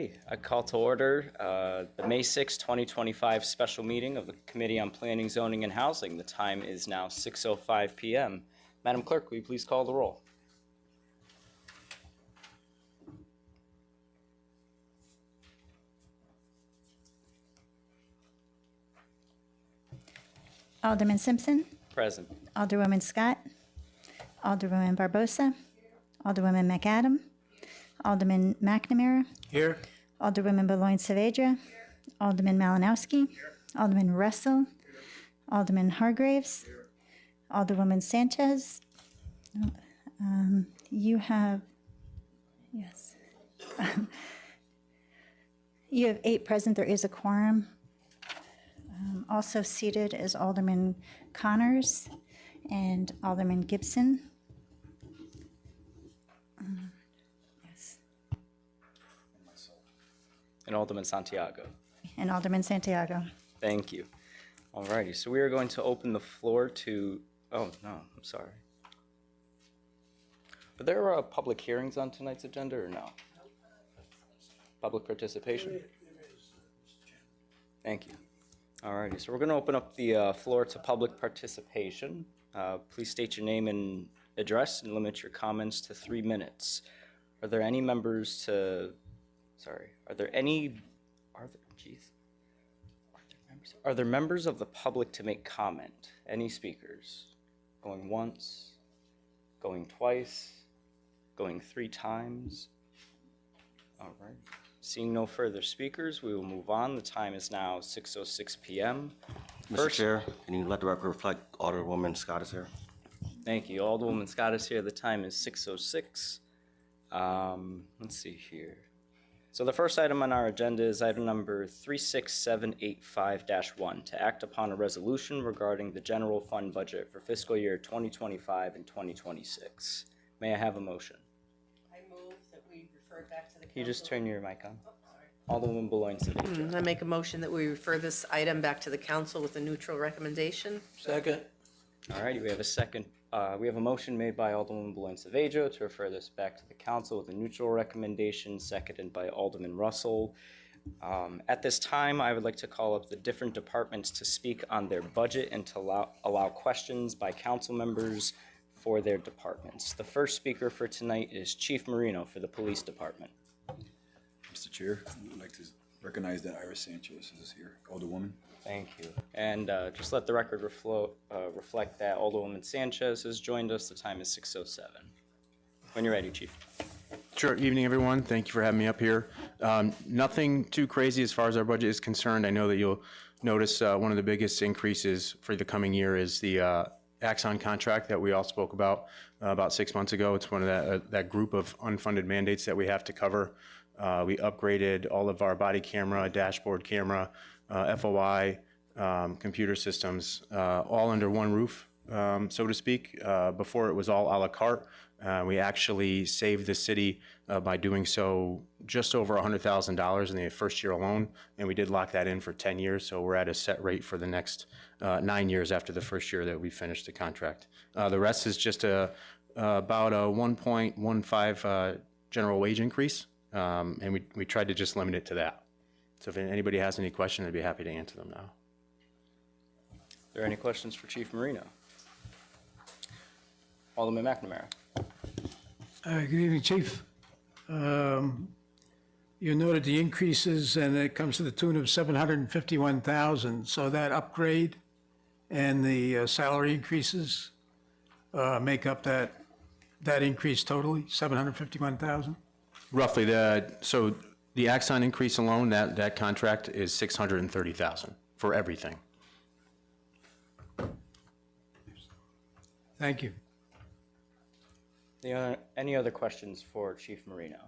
Alrighty, I call to order the May 6, 2025 special meeting of the Committee on Planning, Zoning, and Housing. The time is now 6:05 p.m. Madam Clerk, will you please call the roll? Alderman Simpson, Present. Alderwoman Scott, Alderwoman Barbosa, Alderwoman McAdam, Alderman McNamara, Here. Alderwoman Beloin Saavedra, Alderman Malinowski, Alderman Russell, Alderman Hargraves, Alderwoman Sanchez. You have, yes. You have 8 present. There is a quorum. Also seated is Alderman Connors and Alderman Gibson. Yes, And Alderman Santiago. and Alderman Santiago. Thank you. Alrighty, so we are going to open the floor to, oh, no, I'm sorry. Are there public hearings on tonight's agenda or no? Public participation? Thank you. Alrighty, so we're going to open up the floor to public participation. Please state your name and address and limit your comments to 3 minutes. Are there any members to, sorry, are there members of the public to make comment? Any speakers? Going once, going twice, going 3 times? All right. Seeing no further speakers, we will move on. The time is now 6:06 p.m. Mr. Chair, can you let the record reflect Alderwoman Scott is here? Thank you. Alderwoman Scott is here. The time is 6:06. Let's see here. So the first item on our agenda is item number 36785-1, to act upon a resolution regarding the general fund budget for fiscal year 2025 and 2026. May I have a motion? I move that we refer it back to the council. Can you just turn your mic on? Alderwoman Beloin Saavedra. I make a motion that we refer this item back to the council with a neutral recommendation. Second. All righty, we have a second. We have a motion made by Alderwoman Beloin Saavedra to refer this back to the council with a neutral recommendation, seconded by Alderman Russell. At this time, I would like to call up the different departments to speak on their budget and to allow questions by council members for their departments. The first speaker for tonight is Chief Marino for the Police Department. Mr. Chair, I'd like to recognize that Iris Sanchez is here, Alderwoman. Thank you. And just let the record reflect that Alderwoman Sanchez has joined us. The time is 6:07. When you're ready, Chief. Sure. Evening, everyone. Thank you for having me up here. Nothing too crazy as far as our budget is concerned. I know that you'll notice one of the biggest increases for the coming year is the Axon contract that we all spoke about 6 months ago. It's one of that group of unfunded mandates that we have to cover. We upgraded all of our body camera, dashboard camera, FOI, computer systems, all under one roof, so to speak. Before it was all a la carte. We actually saved the city by doing so just over $100,000 in the first year alone, and we did lock that in for 10 years, so we're at a set rate for the next 9 years after the first year that we finished the contract. The rest is just about a 1.15 general wage increase, and we tried to just limit it to that. So if anybody has any questions, I'd be happy to answer them now. Are there any questions for Chief Marino? Alderman McNamara. Good evening, Chief. You noted the increases, and it comes to the tune of $751,000. So that upgrade and the salary increases make up that increase totally, $751,000? Roughly, so the Axon increase alone, that contract is $630,000 for everything. Thank you. Any other questions for Chief Marino?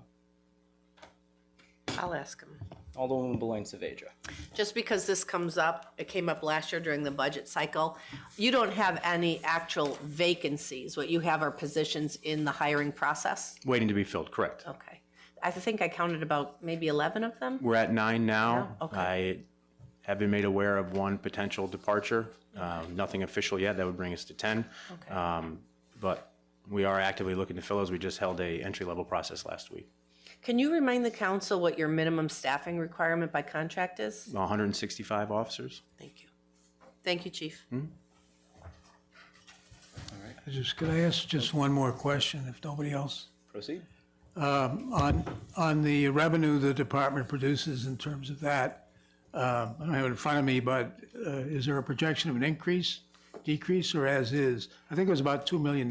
I'll ask him. Alderwoman Beloin Saavedra. Just because this comes up, it came up last year during the budget cycle, you don't have any actual vacancies. What you have are positions in the hiring process? Waiting to be filled, correct. Okay. I think I counted about maybe 11 of them? We're at 9 now. Yeah, okay. I have been made aware of one potential departure. Nothing official yet. That would bring us to 10. Okay. But we are actively looking to fill those. We just held a entry-level process last week. Can you remind the council what your minimum staffing requirement by contract is? 165 officers. Thank you. Thank you, Chief. Could I ask just one more question, if nobody else? Proceed. On the revenue the department produces in terms of that, I don't have it in front of me, but is there a projection of an increase, decrease, or as is? I think it was about $2 million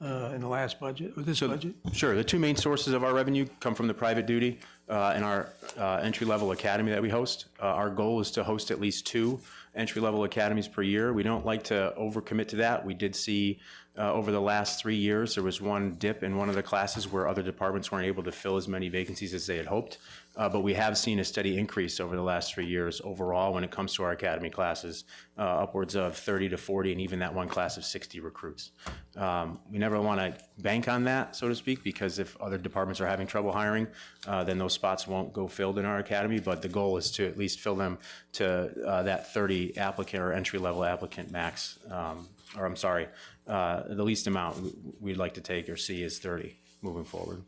in the last budget, or this budget. Sure. The two main sources of our revenue come from the private duty and our entry-level academy that we host. Our goal is to host at least 2 entry-level academies per year. We don't like to overcommit to that. We did see over the last 3 years, there was one dip in one of the classes where other departments weren't able to fill as many vacancies as they had hoped. But we have seen a steady increase over the last 3 years overall when it comes to our academy classes, upwards of 30 to 40, and even that one class of 60 recruits. We never want to bank on that, so to speak, because if other departments are having trouble hiring, then those spots won't go filled in our academy. But the goal is to at least fill them to that 30 applicant or entry-level applicant max, the least amount we'd like to take or see is 30 moving forward.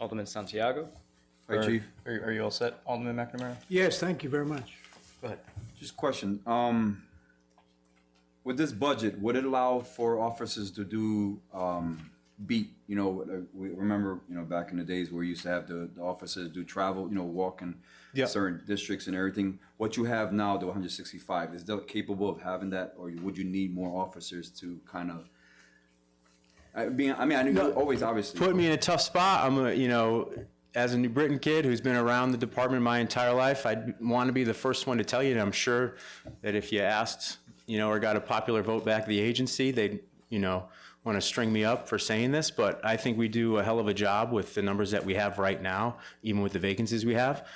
Alderman Santiago? Hi, Or- Chief. Are you all set, Alderman McNamara? Yes, thank you very much. Go ahead. Just a question. With this budget, would it allow for officers to do beat? You know, we remember, you know, back in the days where we used to have the officers do travel, you know, walk in Yeah. certain districts and everything. What you have now, the 165, is that capable of having that, or would you need more officers to kind of? I know you always obviously Put me in a tough spot. As a New Britain kid who's been around the department my entire life, I'd want to be the first one to tell you, and I'm sure that if you asked, or got a popular vote back at the agency, they'd, want to string me up for saying this, but I think we do a hell of a job with the numbers that we have right now, even with the vacancies we have.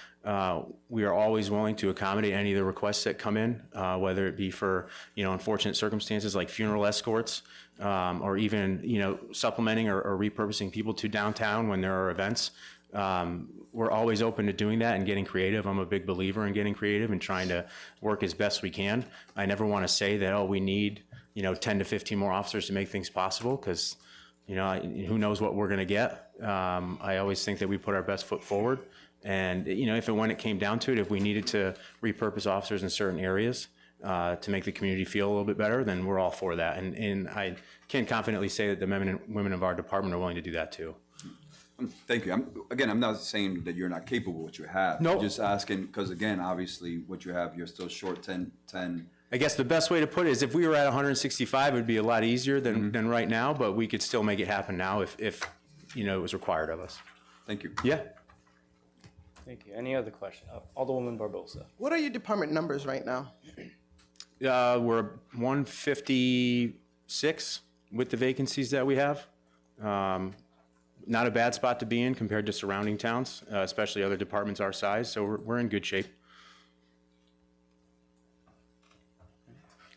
We are always willing to accommodate any of the requests that come in, whether it be for, unfortunate circumstances like funeral escorts, or even, supplementing or repurposing people to downtown when there are events. We're always open to doing that and getting creative. I'm a big believer in getting creative and trying to work as best we can. I never want to say that, we need, 10 to 15 more officers to make things possible, because, who knows what we're going to get. I always think that we put our best foot forward. And, if and when it came down to it, if we needed to repurpose officers in certain areas to make the community feel a little bit better, then we're all for that. And I can confidently say that the men and women of our department are willing to do that too. Thank you. I'm not saying that you're not capable of what you have. Nope. I'm just asking, because again, obviously, what you have, you're still short 10. I guess the best way to put it is if we were at 165, it would be a lot easier than right now, but we could still make it happen now if it was required of us. Thank you. Yeah. Thank you. Any other question? Alderwoman Barbosa. What are your department numbers right now? We're 156 with the vacancies that we have. Not a bad spot to be in compared to surrounding towns, especially other departments our size, so we're in good shape.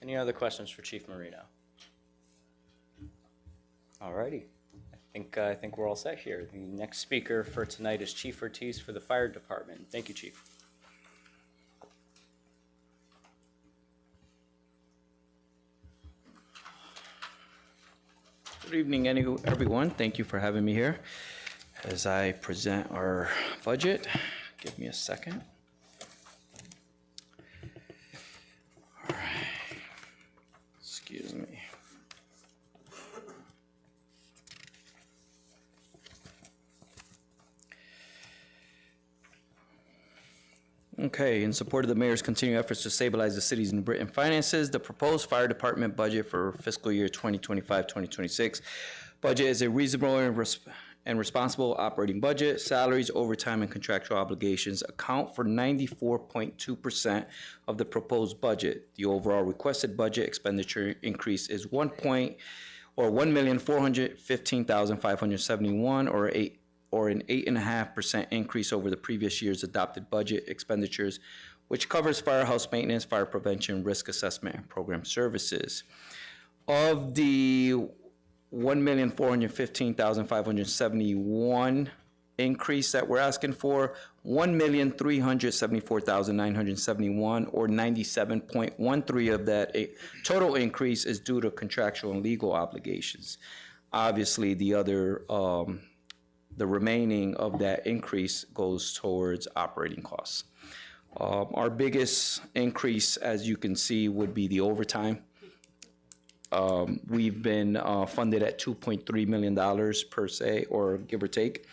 Any other questions for Chief Marino? All righty. I think we're all set here. The next speaker for tonight is Chief Ortiz for the Fire Department. Thank you, Chief. Good evening, everyone. Thank you for having me here as I present our budget. Give me a second. All right. Excuse me. Okay, in support of the mayor's continued efforts to stabilize the city's New Britain finances, the proposed fire department budget for fiscal year 2025-2026 budget is a reasonable and responsible operating budget. Salaries, overtime, and contractual obligations account for 94.2% of the proposed budget. The overall requested budget expenditure increase is $1,415,571, or an 8.5% increase over the previous year's adopted budget expenditures, which covers firehouse maintenance, fire prevention, risk assessment, and program services. Of the $1,415,571 increase that we're asking for, $1,374,971, or 97.13% of that total increase is due to contractual and legal obligations. obviously the other, the remaining of that increase goes towards operating costs. Our biggest increase, as you can see, would be the overtime. We've been funded at $2.3 million per se, or give or take.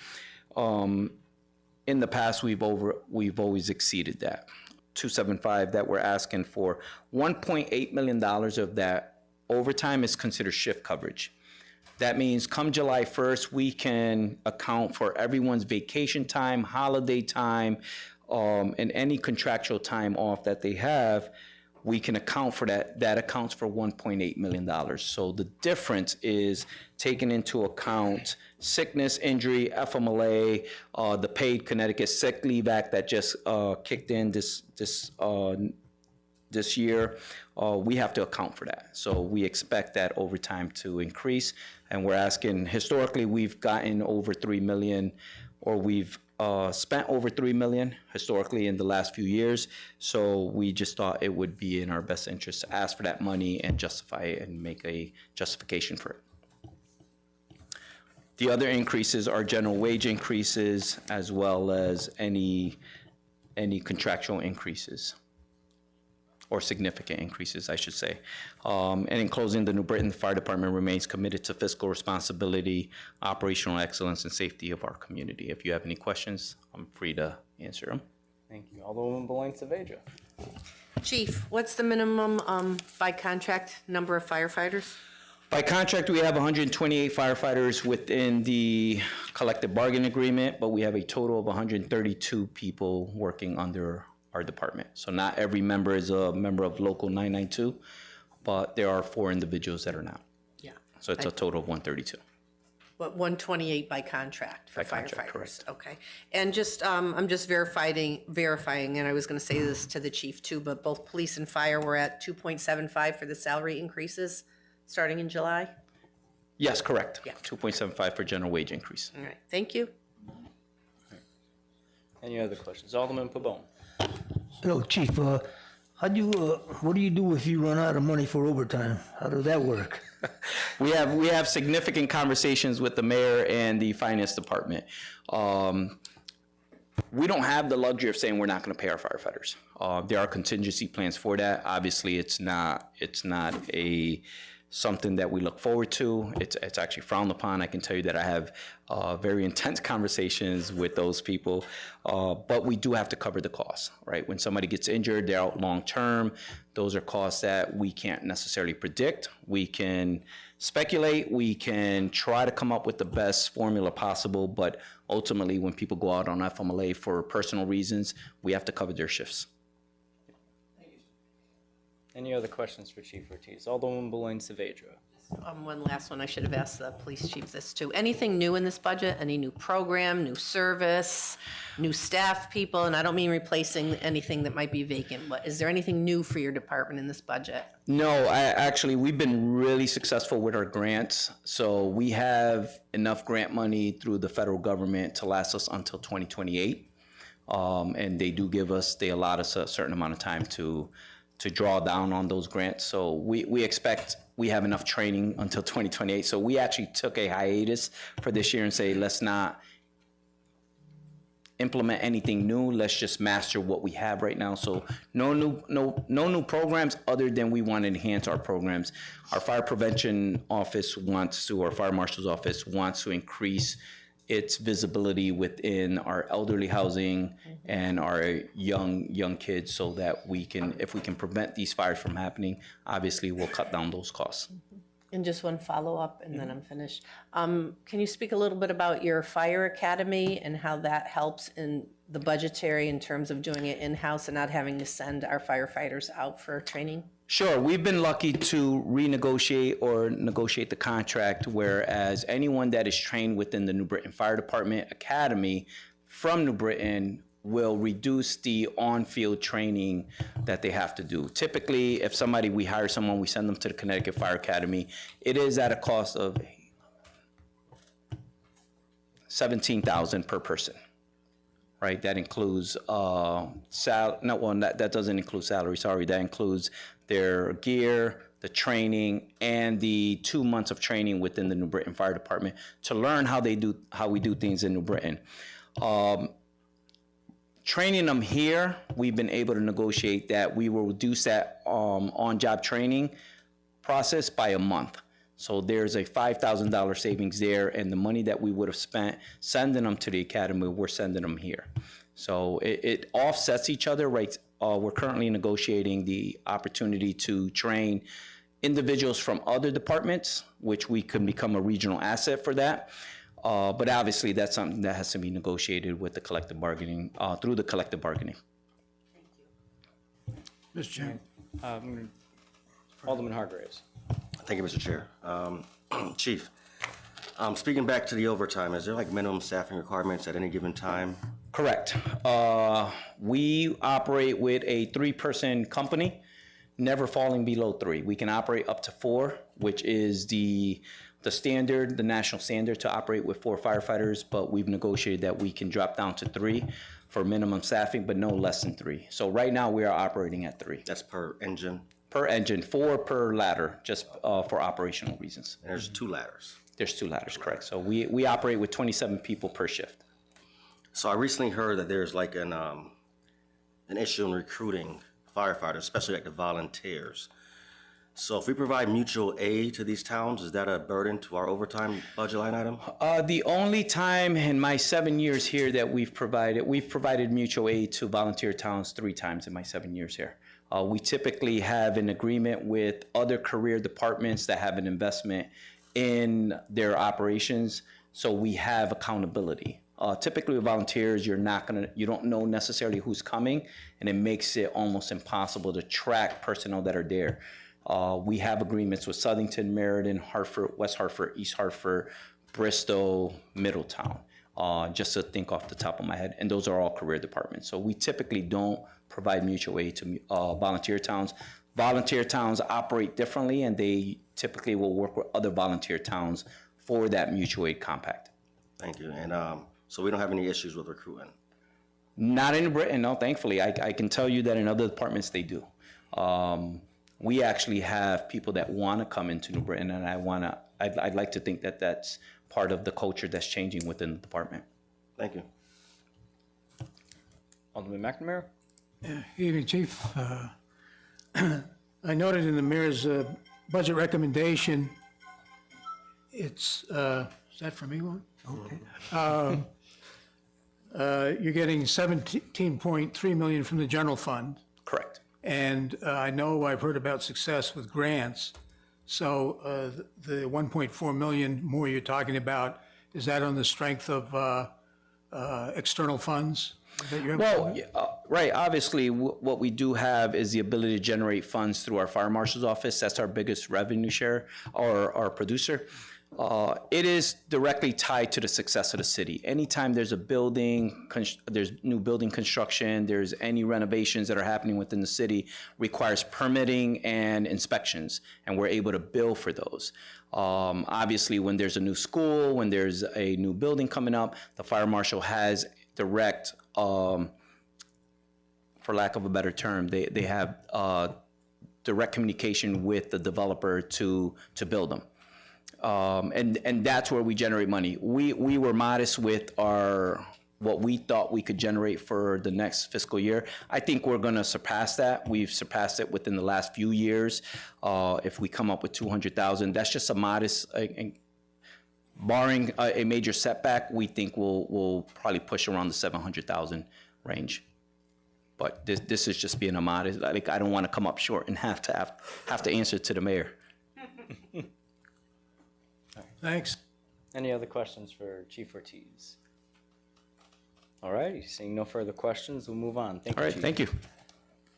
In the past, we've always exceeded that. 275 that we're asking for. $1.8 million of that overtime is considered shift coverage. That means come July 1st, we can account for everyone's vacation time, holiday time, and any contractual time off that they have. We can account for that. That accounts for $1.8 million. So the difference is taking into account sickness, injury, FMLA, the paid Connecticut Sick Leave Act that just kicked in this year. We have to account for that. So we expect that overtime to increase. And we're asking, historically, we've gotten over $3 million, or we've spent over $3 million historically in the last few years. So we just thought it would be in our best interest to ask for that money and justify it and make a justification for it. The other increases are general wage increases, as well as any contractual increases, or significant increases, I should say. And in closing, the New Britain Fire Department remains committed to fiscal responsibility, operational excellence, and safety of our community. If you have any questions, I'm free to answer them. Thank you. Alderwoman Belen Saveja. Chief, what's the minimum by contract number of firefighters? By contract, we have 128 firefighters within the collective bargaining agreement, but we have a total of 132 people working under our department. So not every member is a member of Local 992, but there are 4 individuals that are not. Yeah. So it's a total of 132. But 128 by contract for By contract, firefighters? correct. Okay. And just, I'm just verifying, and I was gonna say this to the chief too, but both police and fire were at 2.75 for the salary increases starting in July? Yes, correct. Yeah. 2.75 for general wage increase. All right, thank you. Any other questions? Alderman Pabon. Hello, Chief. How do you, what do you do if you run out of money for overtime? How does that work? We have significant conversations with the mayor and the finance department. We don't have the luxury of saying we're not going to pay our firefighters. There are contingency plans for that. Obviously, it's not something that we look forward to. It's actually frowned upon. I can tell you that I have very intense conversations with those people, but we do have to cover the costs, right? When somebody gets injured, they're out long term. Those are costs that we can't necessarily predict. We can speculate, we can try to come up with the best formula possible, but ultimately when people go out on FMLA for personal reasons, we have to cover their shifts. Any other questions for Chief Ortiz? Alderwoman Belen Saveja. One last one, I should have asked the police chief this too. Anything new in this budget? Any new program, new service, new staff people? And I don't mean replacing anything that might be vacant, but is there anything new for your department in this budget? No, we've been really successful with our grants. So we have enough grant money through the federal government to last us until 2028. And they allot us a certain amount of time to draw down on those grants. So we expect we have enough training until 2028. So we actually took a hiatus for this year and say, let's not implement anything new. Let's just master what we have right now. So no new programs, other than we want to enhance our programs. Our fire prevention office our fire marshal's office wants to increase its visibility within our elderly housing and our young kids, so that if we can prevent these fires from happening, obviously we'll cut down those costs. And just one follow-up, and then I'm finished. Can you speak a little bit about your fire academy and how that helps in the budgetary in terms of doing it in-house and not having to send our firefighters out for training? Sure, we've been lucky to renegotiate or negotiate the contract, whereas anyone that is trained within the New Britain Fire Department Academy from New Britain will reduce the on-field training that they have to do. Typically, if we hire someone, we send them to the Connecticut Fire Academy, it is at a cost of $17,000 per person. Right, that includes that doesn't include salary. Sorry, that includes their gear, the training, and the 2 months of training within the New Britain Fire Department to learn how we do things in New Britain. Training them here, we've been able to negotiate that we will reduce that on-job training process by a month. So there's a $5,000 savings there, and the money that we would have spent sending them to the academy, we're sending them here. So it offsets each other, right? We're currently negotiating the opportunity to train individuals from other departments, which we can become a regional asset for that. But obviously, that's something that has to be negotiated with the collective bargaining, through the collective bargaining. Mr. Chairman. Alderman Hargraves. Thank you, Mr. Chair. Chief, speaking back to the overtime, is there like minimum staffing requirements at any given time? Correct. We operate with a 3-person company, never falling below 3. We can operate up to 4, which is the standard, the national standard to operate with 4 firefighters, but we've negotiated that we can drop down to 3 for minimum staffing, but no less than 3. So right now we are operating at 3. That's per engine, Per engine, 4 per ladder, just for operational reasons. and there's 2 ladders. There's 2 ladders, correct. So we operate with 27 people per shift. So I recently heard that there's like an issue in recruiting firefighters, especially like the volunteers. So if we provide mutual aid to these towns, is that a burden to our overtime budget line item? The only time in my 7 years here that we've provided mutual aid to volunteer towns 3 times in my 7 years here. We typically have an agreement with other career departments that have an investment in their operations, so we have accountability. Typically with volunteers, you don't know necessarily who's coming, and it makes it almost impossible to track personnel that are there. We have agreements with Southington, Meriden, Hartford, West Hartford, East Hartford, Bristol, Middletown, just to think off the top of my head, and those are all career departments. So we typically don't provide mutual aid to volunteer towns. Volunteer towns operate differently, and they typically will work with other volunteer towns for that mutual aid compact. Thank you. And so we don't have any issues with recruiting? Not in Britain, no, thankfully. I can tell you that in other departments they do. We actually have people that want to come into New Britain, and I'd like to think that that's part of the culture that's changing within the department. Thank you. Alderman McNamara. Evening, Chief. I noted in the mayor's budget recommendation, it's, is that for me, one? Okay. You're getting $17.3 million from the general fund. Correct. And I know I've heard about success with grants. So the 1.4 million more you're talking about, is that on the strength of external funds that you have? Well, right. Obviously, what we do have is the ability to generate funds through our fire marshal's office. That's our biggest revenue share, or our producer. It is directly tied to the success of the city. Anytime there's a building, there's new building construction, there's any renovations that are happening within the city, requires permitting and inspections, and we're able to bill for those. Obviously, when there's a new school, when there's a new building coming up, the fire marshal has direct, for lack of a better term, they have direct communication with the developer to build them. And that's where we generate money. We were modest with what we thought we could generate for the next fiscal year. I think we're going to surpass that. We've surpassed it within the last few years. If we come up with 200,000, that's just a modest. Barring a major setback, we think we'll probably push around the 700,000 range. But this is just being a modest. Like, I don't want to come up short and have to answer to the mayor. Thanks. Any other questions for Chief Ortiz? All righty, seeing no further questions, we'll move on. Thank you, All right, Chief. thank you.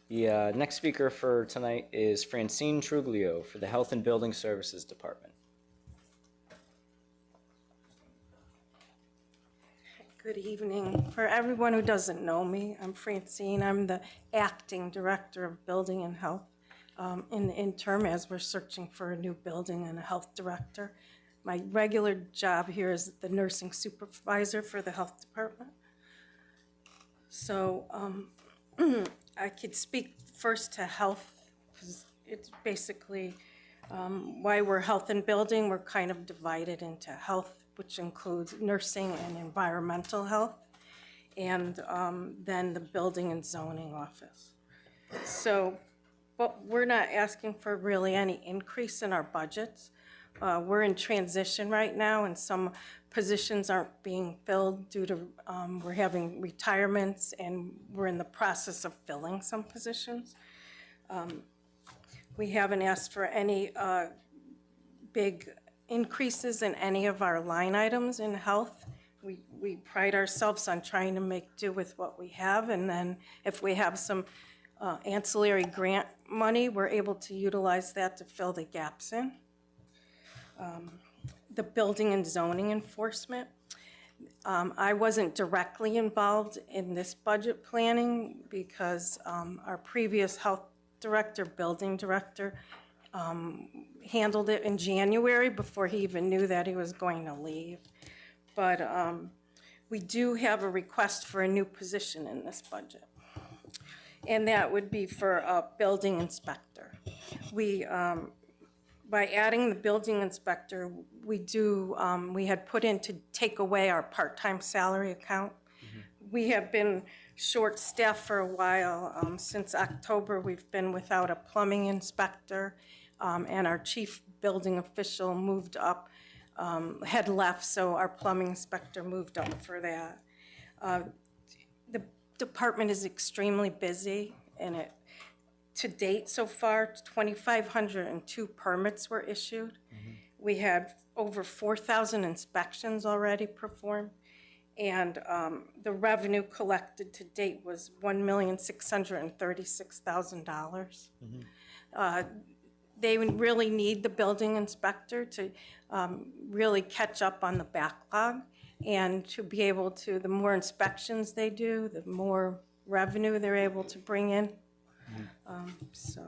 The next speaker for tonight is Francine Truglio for the Health and Building Services Department. Good evening. For everyone who doesn't know me, I'm Francine. I'm the Acting Director of Building and Health in the interim as we're searching for a new building and a health director. My regular job here is the nursing supervisor for the health department. So I could speak first to health because it's basically Why we're health and building, we're kind of divided into health, which includes nursing and environmental health, and then the building and zoning office. So, but we're not asking for really any increase in our budgets. We're in transition right now, and some positions aren't being filled due to, we're having retirements, and we're in the process of filling some positions. We haven't asked for any big increases in any of our line items in health. We pride ourselves on trying to make do with what we have, and then if we have some ancillary grant money, we're able to utilize that to fill the gaps in. The building and zoning enforcement. I wasn't directly involved in this budget planning because our previous health director, building director, handled it in January before he even knew that he was going to leave. But we do have a request for a new position in this budget. And that would be for a building inspector. We, by adding the building inspector, we had put in to take away our part-time salary account. We have been short-staffed for a while. Since October, we've been without a plumbing inspector, and our chief building official moved up, had left, so our plumbing inspector moved up for that. The department is extremely busy, and to date so far, 2,502 permits were issued. We had over 4,000 inspections already performed, and the revenue collected to date was $1,636,000. They would really need the building inspector to really catch up on the backlog, and to be able to, the more inspections they do, the more revenue they're able to bring in. So,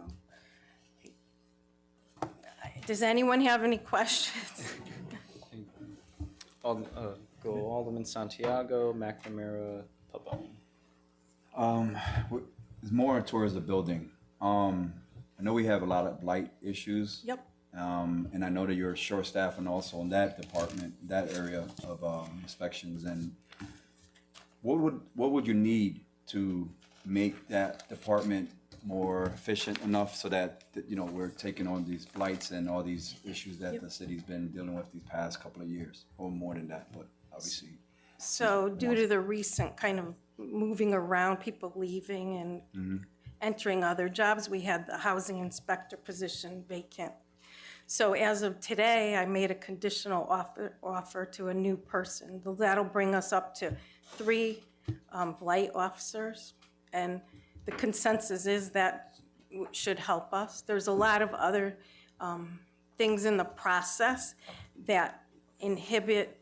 does anyone have any questions? Go Alderman Santiago, McNamara, Pabon. It's more towards the building. I know we have a lot of blight issues. Yep. And I know that you're short-staffed and also in that department, that area of inspections. And what would you need to make that department more efficient enough so that, you know, we're taking on these blights and all these issues that the city's been dealing with these past couple of years, or more than that, but obviously. So due to the recent kind of moving around, people leaving and entering other jobs, we had the housing inspector position vacant. So as of today, I made a conditional offer to a new person. That'll bring us up to 3 blight officers, and the consensus is that should help us. There's a lot of other things in the process that inhibit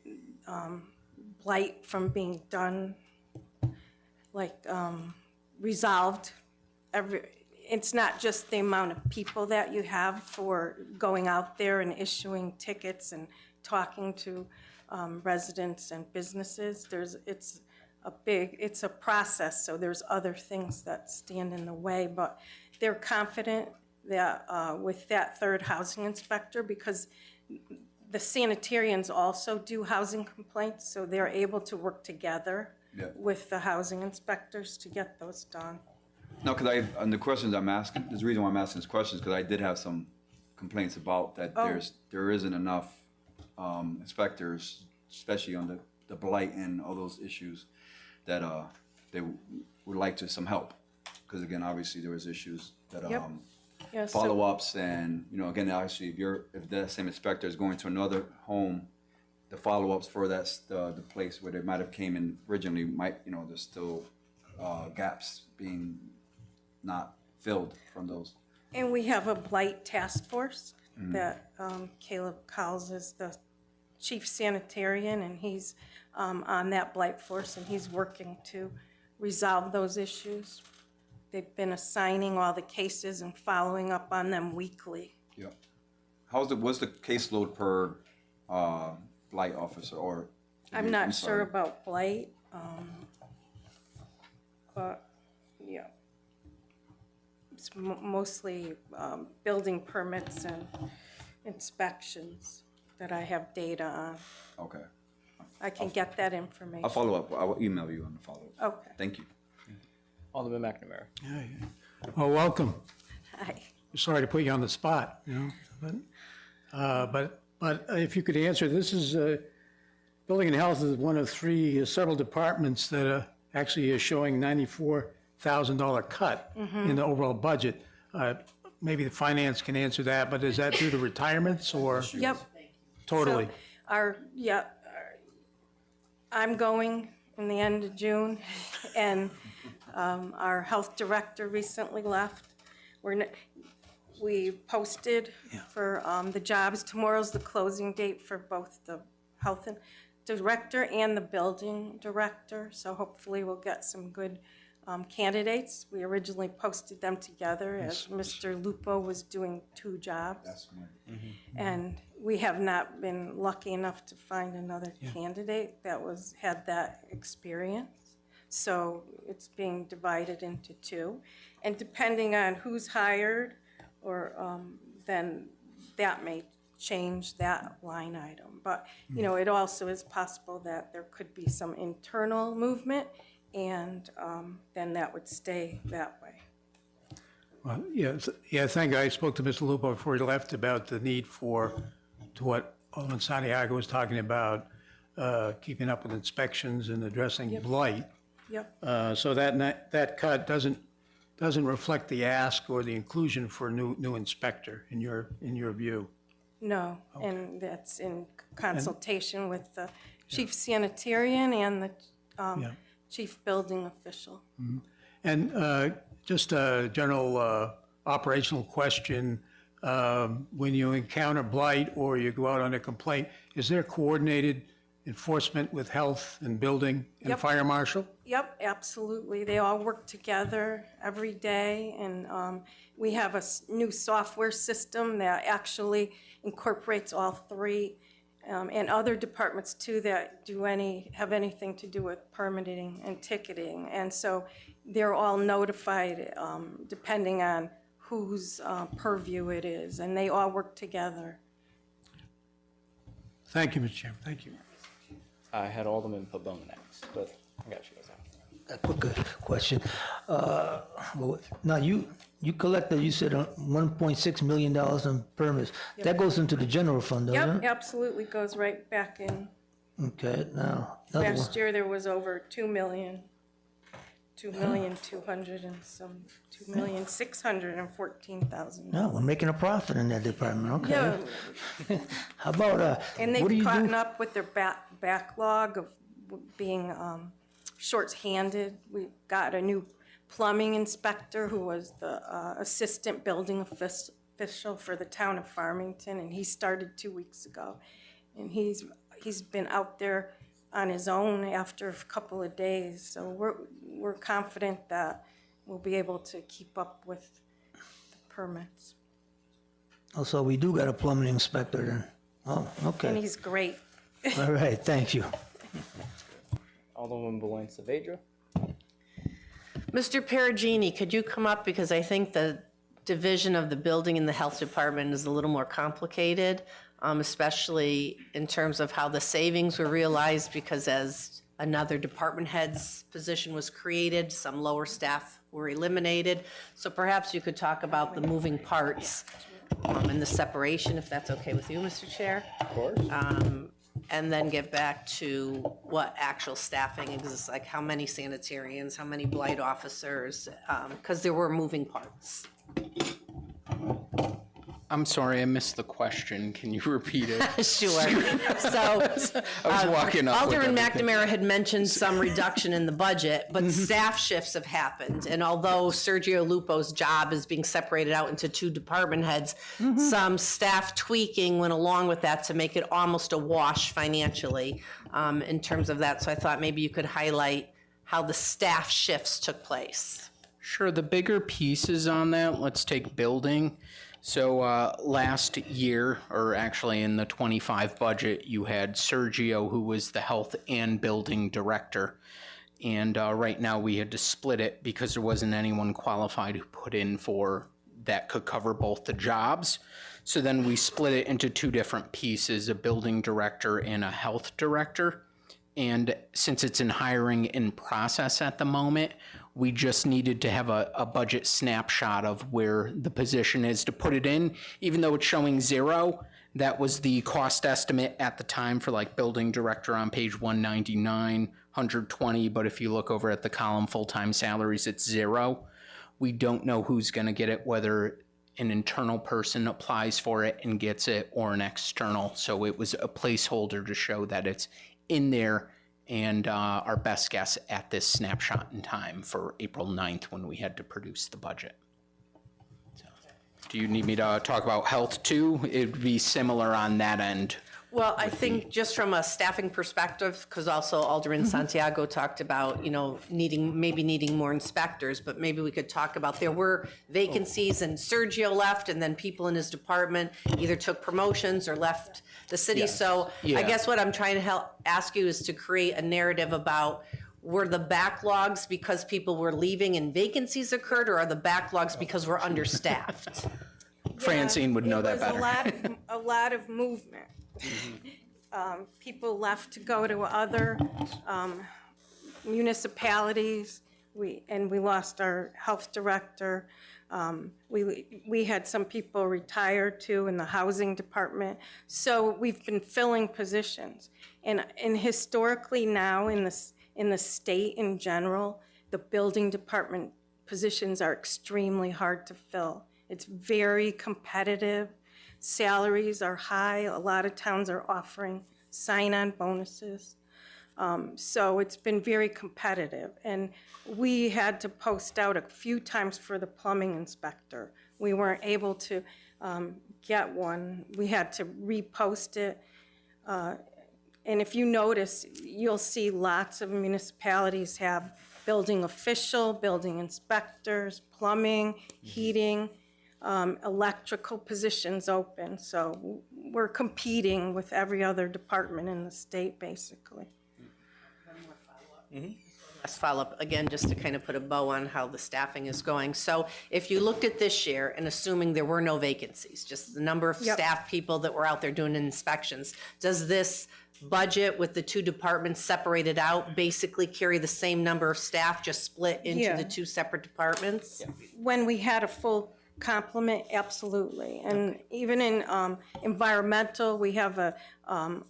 blight from being done, like resolved. It's not just the amount of people that you have for going out there and issuing tickets and talking to residents and businesses. It's a process, so there's other things that stand in the way, but they're confident that with that 3rd housing inspector, because the sanitarians also do housing complaints, so they're able to work together with the housing inspectors to get those done. No, because on the questions I'm asking, there's a reason why I'm asking these questions, because I did have some complaints about that there isn't enough inspectors, especially on the blight and all those issues, that they would like to some help. Because again, obviously there was issues that follow-ups, and you know, again, actually, if that same inspector is going to another home, the follow-ups for the place where they might have came in originally might, you know, there's still gaps being not filled from those. And we have a blight task force that Caleb Cowles is the chief sanitarian, and he's on that blight force, and he's working to resolve those issues. They've been assigning all the cases and following up on them weekly. Yeah. What's the caseload per blight officer, or? I'm not sure about blight, but yeah. It's mostly building permits and inspections that I have data on. Okay. I can get that information. I'll follow up. I will email you on the follow-up. Okay. Thank you. Alderman McNamara. Oh, welcome. Hi. Sorry to put you on the spot, but if you could answer, this is, Building and Health is one of several departments that actually is showing $94,000 cut in the overall budget. Maybe the finance can answer that, but is that due to retirements or Yep. totally? I'm going in the end of June, and our health director recently left. We posted for the jobs. Tomorrow's the closing date for both the health director and the building director, so hopefully we'll get some good candidates. We originally posted them together as Mr. Lupo was doing 2 jobs. That's my. And we have not been lucky enough to find another candidate that had that experience. So it's being divided into 2. And depending on who's hired, or then that may change that line item. But, it also is possible that there could be some internal movement, and then that would stay that way. Well, I think I spoke to Mr. Lupo before he left about the need to what Alderman Santiago was talking about, keeping up with inspections and addressing blight. Yep. So that cut doesn't reflect the ask or the inclusion for a new inspector in your view. No, and that's in consultation with the chief sanitarian and the chief building official. And just a general operational question, when you encounter blight or you go out on a complaint, is there coordinated enforcement with health and building and Yep. fire marshal? Yep, absolutely. They all work together every day, and we have a new software system that actually incorporates all 3, and other departments too that have anything to do with permitting and ticketing. And so they're all notified depending on whose purview it is, and they all work together. Thank you, Mr. Chairman. Thank you. I had Alderman Pabon next, but I got you guys after. A quick question. Now, you collected, you said $1.6 million in permits. That goes into the general fund, doesn't Yep, it? absolutely goes right back in. Okay, now, another one. Last year, there was over 2,200 and some, 2,614,000. No, we're making a profit in that department, okay. Yeah, How about, and what do they've you caught do? up with their backlog of being short-handed. We got a new plumbing inspector who was the assistant building official for the town of Farmington, and he started 2 weeks ago. And he's been out there on his own after a couple of days, so we're confident that we'll be able to keep up with the permits. Oh, so we do got a plumbing inspector then? Oh, And okay. he's great. All right, thank you. Alderman Belen Saavedra. Mr. Perugini, could you come up, because I think the division of the building and the health department is a little more complicated, especially in terms of how the savings were realized, because as another department head's position was created, some lower staff were eliminated. So perhaps you could talk about the moving parts and the separation, if that's okay with you, Mr. Chair. Of course. And then get back to what actual staffing exists, like how many sanitarians, how many blight officers, because there were moving parts. I'm sorry, I missed the question. Can you repeat it? Sure. So I was walking up with Alderman everything. McNamara had mentioned some reduction in the budget, but staff shifts have happened. And although Sergio Lupo's job is being separated out into 2 department heads, some staff tweaking went along with that to make it almost a wash financially in terms of that. So I thought maybe you could highlight how the staff shifts took place. Sure, the bigger pieces on that, let's take building. So last year, or actually in the 25 budget, you had Sergio, who was the health and building director. And right now we had to split it because there wasn't anyone qualified who put in for that could cover both the jobs. So then we split it into two different pieces, a building director and a health director. And since it's in hiring in process at the moment, we just needed to have a budget snapshot of where the position is to put it in. Even though it's showing 0, that was the cost estimate at the time for like building director on page 199, 120. But if you look over at the column full-time salaries, it's 0. We don't know who's going to get it, whether an internal person applies for it and gets it or an external. So it was a placeholder to show that it's in there, and our best guess at this snapshot in time for April 9th when we had to produce the budget. So, do you need me to talk about health too? It'd be similar on that end. Well, I think just from a staffing perspective, because also Alderman Santiago talked about, maybe needing more inspectors, but maybe we could talk about, there were vacancies and Sergio left, and then people in his department either took promotions or left the city. So I guess what I'm trying to ask you is to create a narrative about, were the backlogs because people were leaving and vacancies occurred, or are the backlogs because we're understaffed? Francine would know that better. A lot of movement. People left to go to other municipalities. We lost our health director. We had some people retire too in the housing department. So we've been filling positions. And historically now in the state in general, the building department positions are extremely hard to fill. It's very competitive. Salaries are high. A lot of towns are offering sign-on bonuses. So it's been very competitive. And we had to post out a few times for the plumbing inspector. We weren't able to get one. We had to repost it. And if you notice, you'll see lots of municipalities have building official, building inspectors, plumbing, heating, electrical positions open. So we're competing with every other department in the state, basically. Let's follow up again, just to kind of put a bow on how the staffing is going. So if you looked at this year and assuming there were no vacancies, just the number of staff people that were out there doing inspections, does this budget with the two departments separated out basically carry the same number of staff, just split into the two separate departments? When we had a full complement, absolutely. And even in environmental, we have a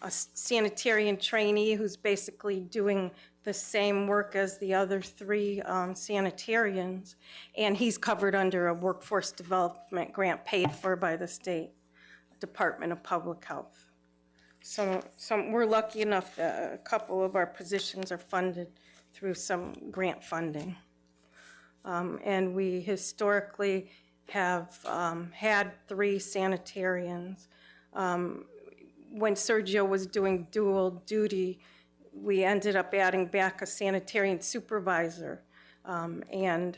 sanitarian trainee who's basically doing the same work as the other 3 sanitarians, and he's covered under a workforce development grant paid for by the State Department of Public Health. So we're lucky enough that a couple of our positions are funded through some grant funding. And we historically have had 3 sanitarians. When Sergio was doing dual duty, we ended up adding back a sanitarian supervisor. And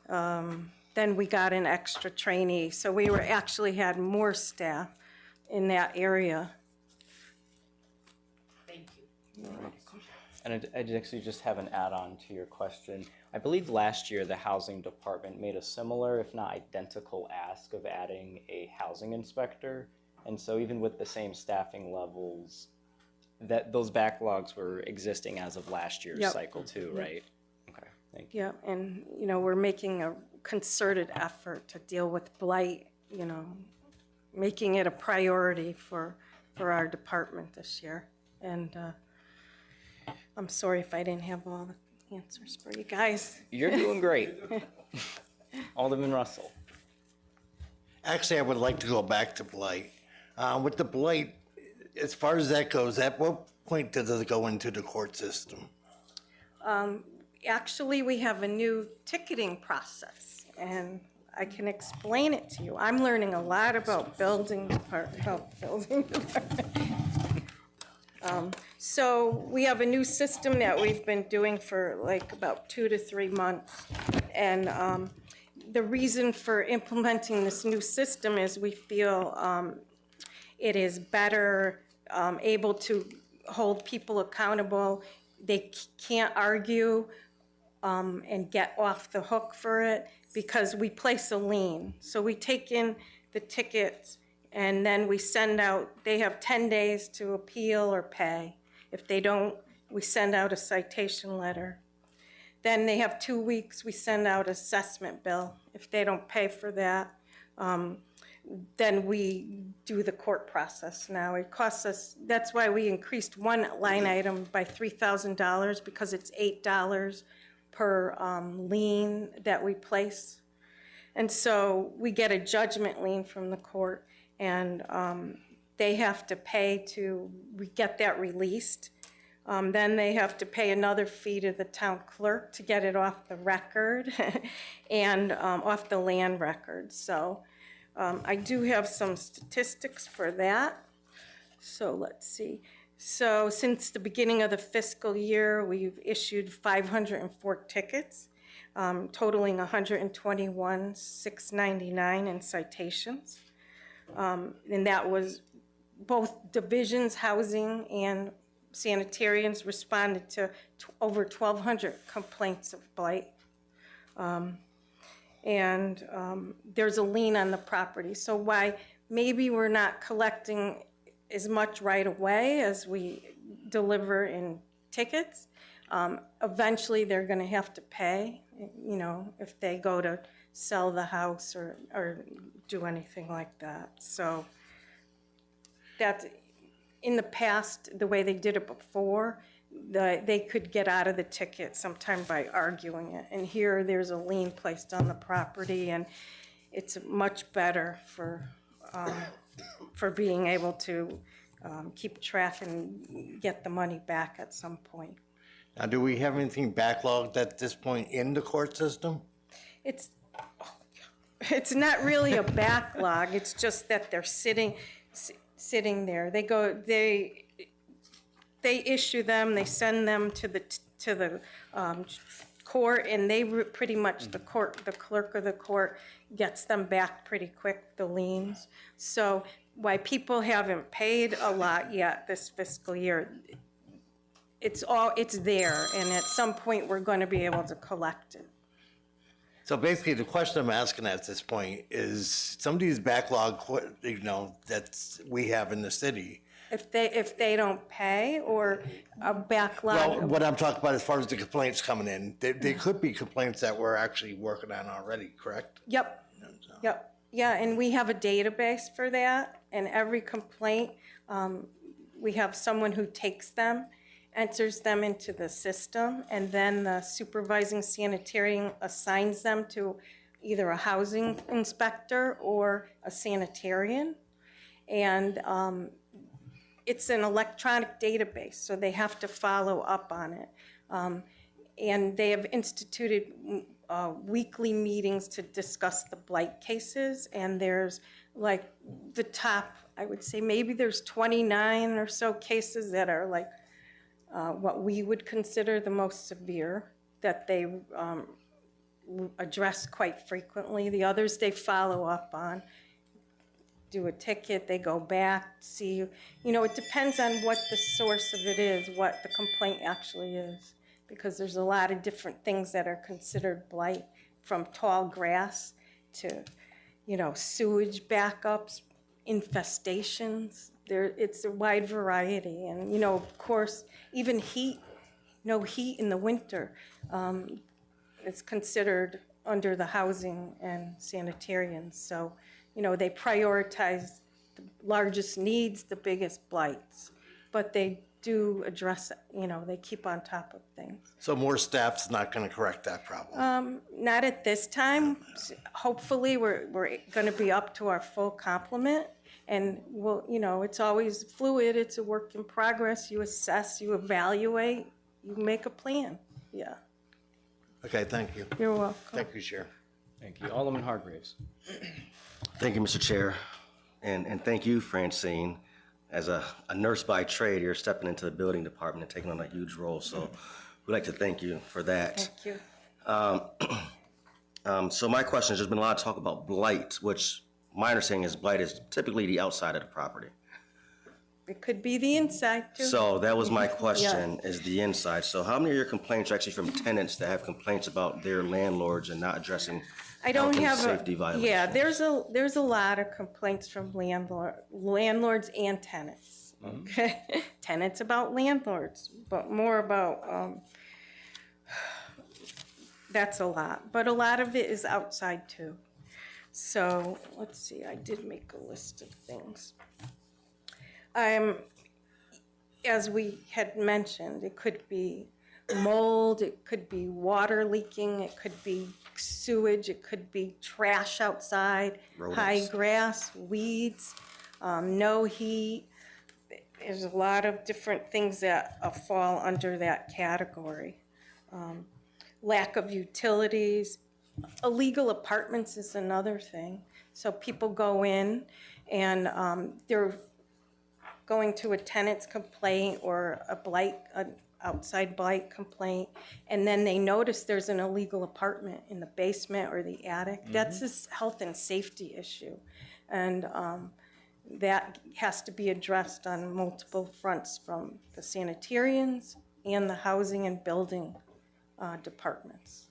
then we got an extra trainee. So we actually had more staff in that area. Thank you. And I actually just have an add-on to your question. I believe last year the housing department made a similar, if not identical, ask of adding a housing inspector. And so even with the same staffing levels, that those backlogs were existing as of last year's cycle too, right? Okay, thank you. Yeah, and we're making a concerted effort to deal with blight, making it a priority for our department this year. And I'm sorry if I didn't have all the answers for you guys. You're doing great. Alderman Russell. Actually, I would like to go back to blight. With the blight, as far as that goes, at what point does it go into the court system? Actually, we have a new ticketing process, and I can explain it to you. I'm learning a lot about building department. So we have a new system that we've been doing for like about 2 to 3 months. And the reason for implementing this new system is we feel it is better able to hold people accountable. They can't argue and get off the hook for it. because we place a lien. So we take in the tickets and then we send out, they have 10 days to appeal or pay. If they don't, we send out a citation letter. Then they have 2 weeks, we send out assessment bill. If they don't pay for that, then we do the court process now. It costs us, that's why we increased one line item by $3,000 because it's $8 per lien that we place. And so we get a judgment lien from the court and they have to pay to, we get that released. Then they have to pay another fee to the town clerk to get it off the record and off the land record. So I do have some statistics for that. So let's see. So since the beginning of the fiscal year, we've issued 504 tickets, totaling $121,699 in citations. And that was both divisions, housing, and sanitarians responded to over 1,200 complaints of blight. There's a lien on the property. So why maybe we're not collecting as much right away as we deliver in tickets, eventually they're going to have to pay, you know, if they go to sell the house or do anything like that. So that's, in the past, the way they did it before, they could get out of the ticket sometime by arguing it. And here, there's a lien placed on the property, and it's much better for being able to keep track and get the money back at some point. Now, do we have anything backlogged at this point in the court system? It's not really a backlog. It's just that they're sitting there. They issue them. They send them to the court, and they pretty much the clerk of the court gets them back pretty quick, the liens. So why people haven't paid a lot yet this fiscal year, it's there, and at some point we're going to be able to collect it. So basically, the question I'm asking at this point is some of these backlog, you know, that we have in the city. If they don't pay, or a backlog. Well, what I'm talking about as far as the complaints coming in, they could be complaints that we're actually working on already, correct? Yep. Yep. Yeah, and we have a database for that, and every complaint, we have someone who takes them, enters them into the system, and then the supervising sanitarian assigns them to either a housing inspector or a sanitarian. And it's an electronic database, so they have to follow up on it. And they have instituted weekly meetings to discuss the blight cases, and there's like the top, I would say maybe there's 29 or so cases that are like what we would consider the most severe, that they address quite frequently. The others they follow up on, do a ticket, they go back, see, you know, it depends on what the source of it is, what the complaint actually is, because there's a lot of different things that are considered blight, from tall grass to, you know, sewage backups, infestations. It's a wide variety, and, you know, of course, even heat, no heat in the winter, it's considered under the housing and sanitarians. So, you know, they prioritize the largest needs, the biggest blights, but they do address, you know, they keep on top of things. So more staff's not going to correct that problem? Not at this time. Hopefully, we're going to be up to our full complement. And we'll, you know, it's always fluid. It's a work in progress. You assess, you evaluate, you make a plan. Yeah. Okay, thank you. You're welcome. Thank you, Chair. Thank you. Alderman Hargreaves. Thank you, Mr. Chair. And thank you, Francine. As a nurse by trade, you're stepping into the building department and taking on a huge role. So we'd like to thank you for that. Thank you. So my question is, there's been a lot of talk about blight, which my understanding is blight is typically the outside of the property. It could be the inside, too. So that was my question, is the inside. So how many of your complaints are actually from tenants that have complaints about their landlords and not addressing I don't health and have safety yeah, violations. there's a lot of complaints from landlords and tenants. Okay, tenants about landlords, but more about that's a lot. But a lot of it is outside too. So let's see. I did make a list of things. As we had mentioned, it could be mold, it could be water leaking, it could be sewage, it could be trash outside, high grass, weeds, no heat. There's a lot of different things that fall under that category. Lack of utilities. Illegal apartments is another thing. So people go in and they're going to a tenant's complaint or an outside blight complaint, and then they notice there's an illegal apartment in the basement or the attic. That's a health and safety issue. And that has to be addressed on multiple fronts from the sanitarians and the housing and building departments.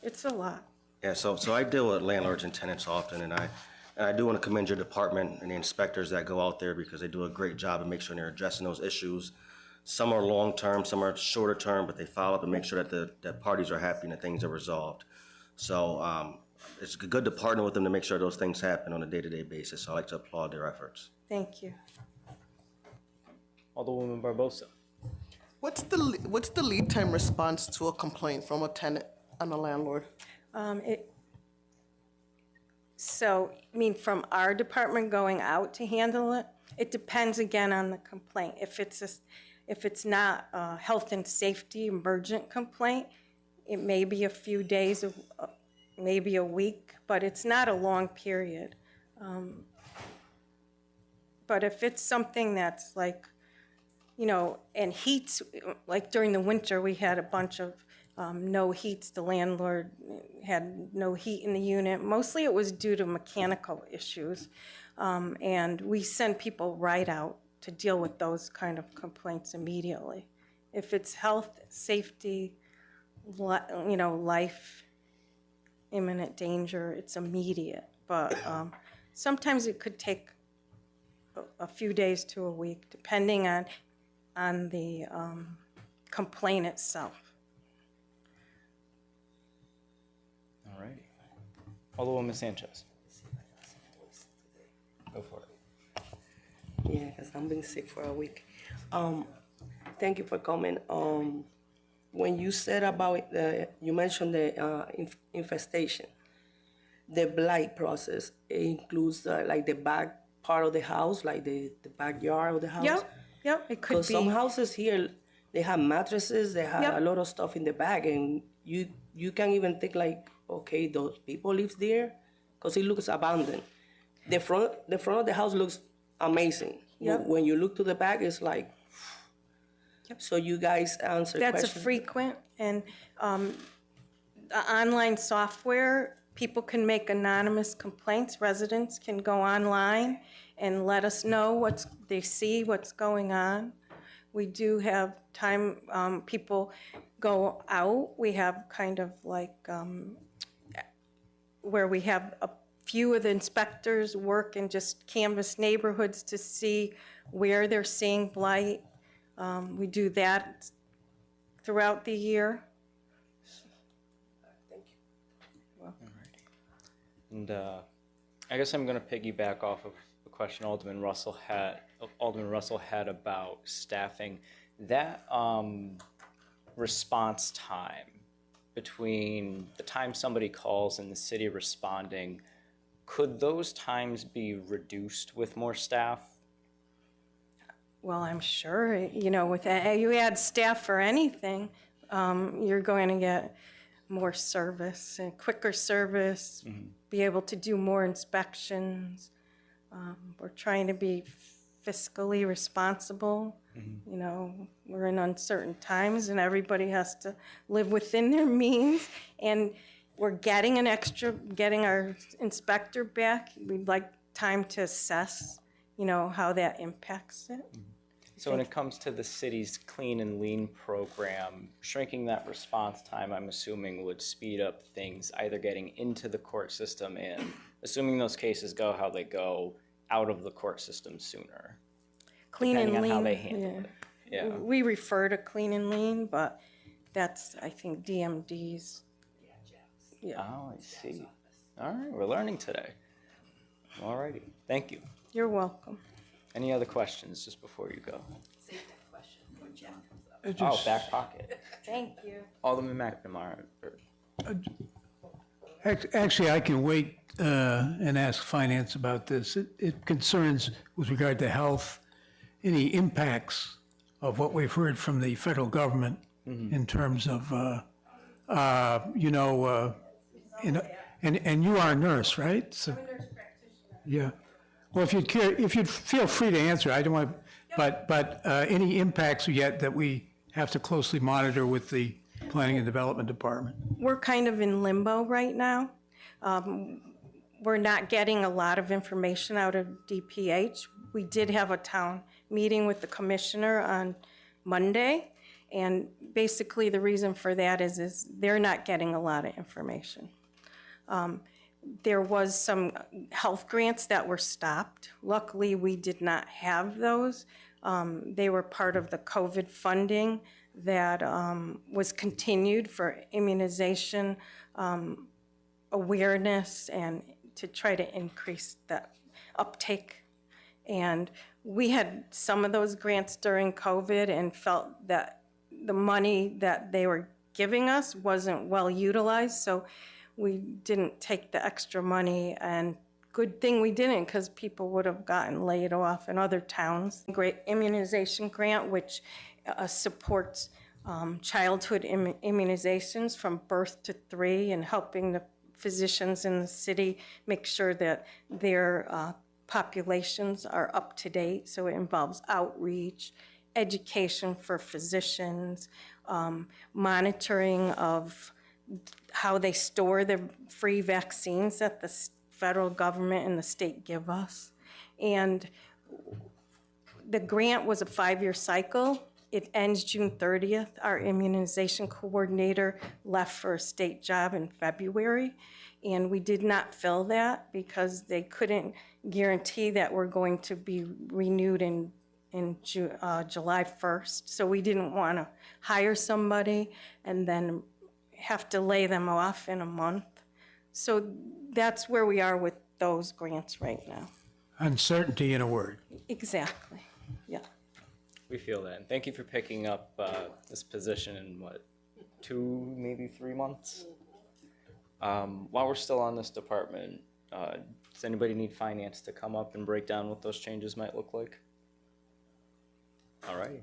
It's a lot. Yeah, so I deal with landlords and tenants often, and I do want to commend your department and the inspectors that go out there because they do a great job of making sure they're addressing those issues. Some are long-term, some are shorter term, but they follow up and make sure that the parties are happy and that things are resolved. So it's good to partner with them to make sure those things happen on a day-to-day basis. So I like to applaud their efforts. Thank you. Alderwoman Barbosa. What's the lead time response to a complaint from a tenant and a landlord? So, I mean, from our department going out to handle it, it depends again on the complaint. If it's not a health and safety emergent complaint, it may be a few days, maybe a week, but it's not a long period. But if it's something that's like, you know, and heats, like during the winter, we had a bunch of no heats. The landlord had no heat in the unit. Mostly it was due to mechanical issues. And we send people right out to deal with those kind of complaints immediately. If it's health, safety, you know, life, imminent danger, it's immediate. But sometimes it could take a few days to a week, depending on the complaint itself. All right. Alderwoman Sanchez. Go for it. Yeah, because I've been sick for a week. Thank you for coming. When you said about you mentioned the infestation, the blight process, it includes like the back part of the house, like the backyard of the house? Yep, it could be. Because some houses here, they have mattresses, they have a lot of stuff in the back, and you can even think like, okay, those people live there, because it looks abandoned. The front of the house looks amazing. Yep. When you look to the back, it's like, so you guys answer That's questions. a frequent, and the online software, people can make anonymous complaints. Residents can go online and let us know what they see, what's going on. We do have time, people go out. We have kind of like where we have a few of the inspectors work and just canvass neighborhoods to see where they're seeing blight. We do that throughout the year. Thank you. And I guess I'm going to piggyback off of the question Alderman Russell had about staffing. That response time between the time somebody calls and the city responding, could those times be reduced with more staff? Well, I'm sure, you know, with you add staff for anything, you're going to get more service and quicker service, be able to do more inspections. We're trying to be fiscally responsible. You know, we're in uncertain times and everybody has to live within their means. And we're getting our inspector back. We'd like time to assess, you know, how that impacts it. So when it comes to the city's Clean and Lean program, shrinking that response time, I'm assuming, would speed up things either getting into the court system and, assuming those cases go how they go, out of the court system sooner. Clean and depending lean. on how they handle it. Yeah. We refer to clean and lean, but that's, I think, DMD's. Yeah. Oh, I see. All right, we're learning today. All righty, thank you. You're welcome. Any other questions just before you go? Save that question for Jack comes up. Oh, back pocket. Thank you. Alderman McNamara. Actually, I can wait and ask finance about this. It concerns, with regard to health, any impacts of what we've heard from the federal government in terms of, and you are a nurse, right? So, I'm a nurse practitioner. yeah. Well, if you'd feel free to answer, I don't want, but any impacts yet that we have to closely monitor with the Planning and Development Department? We're kind of in limbo right now. We're not getting a lot of information out of DPH. We did have a town meeting with the commissioner on Monday, and basically the reason for that is they're not getting a lot of information. There was some health grants that were stopped. Luckily, we did not have those. They were part of the COVID funding that was continued for immunization awareness and to try to increase that uptake. And we had some of those grants during COVID and felt that the money that they were giving us wasn't well utilized, so we didn't take the extra money, and good thing we didn't, because people would have gotten laid off in other towns. Great immunization grant, which supports childhood immunizations from birth to 3 and helping the physicians in the city make sure that their populations are up to date. So it involves outreach, education for physicians, monitoring of how they store the free vaccines that the federal government and the state give us. And the grant was a 5-year cycle. It ends June 30th. Our immunization coordinator left for a state job in February, and we did not fill that because they couldn't guarantee that we're going to be renewed in July 1st. So we didn't want to hire somebody and then have to lay them off in a month. So that's where we are with those grants right now. Uncertainty in a word. Exactly, yeah. We feel that. And thank you for picking up this position in, 2, maybe 3 months? While we're still on this department, does anybody need finance to come up and break down what those changes might look like? All right.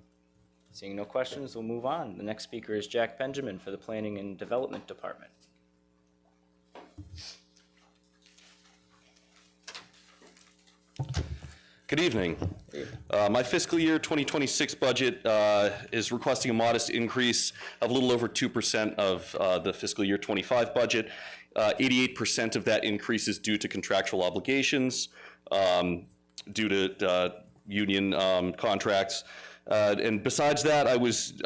Seeing no questions, we'll move on. The next speaker is Jack Benjamin for the Planning and Development Department. Good evening. My fiscal year 2026 budget is requesting a modest increase of a little over 2% of the fiscal year 25 budget. 88% of that increase is due to contractual obligations, due to union contracts. And besides that, I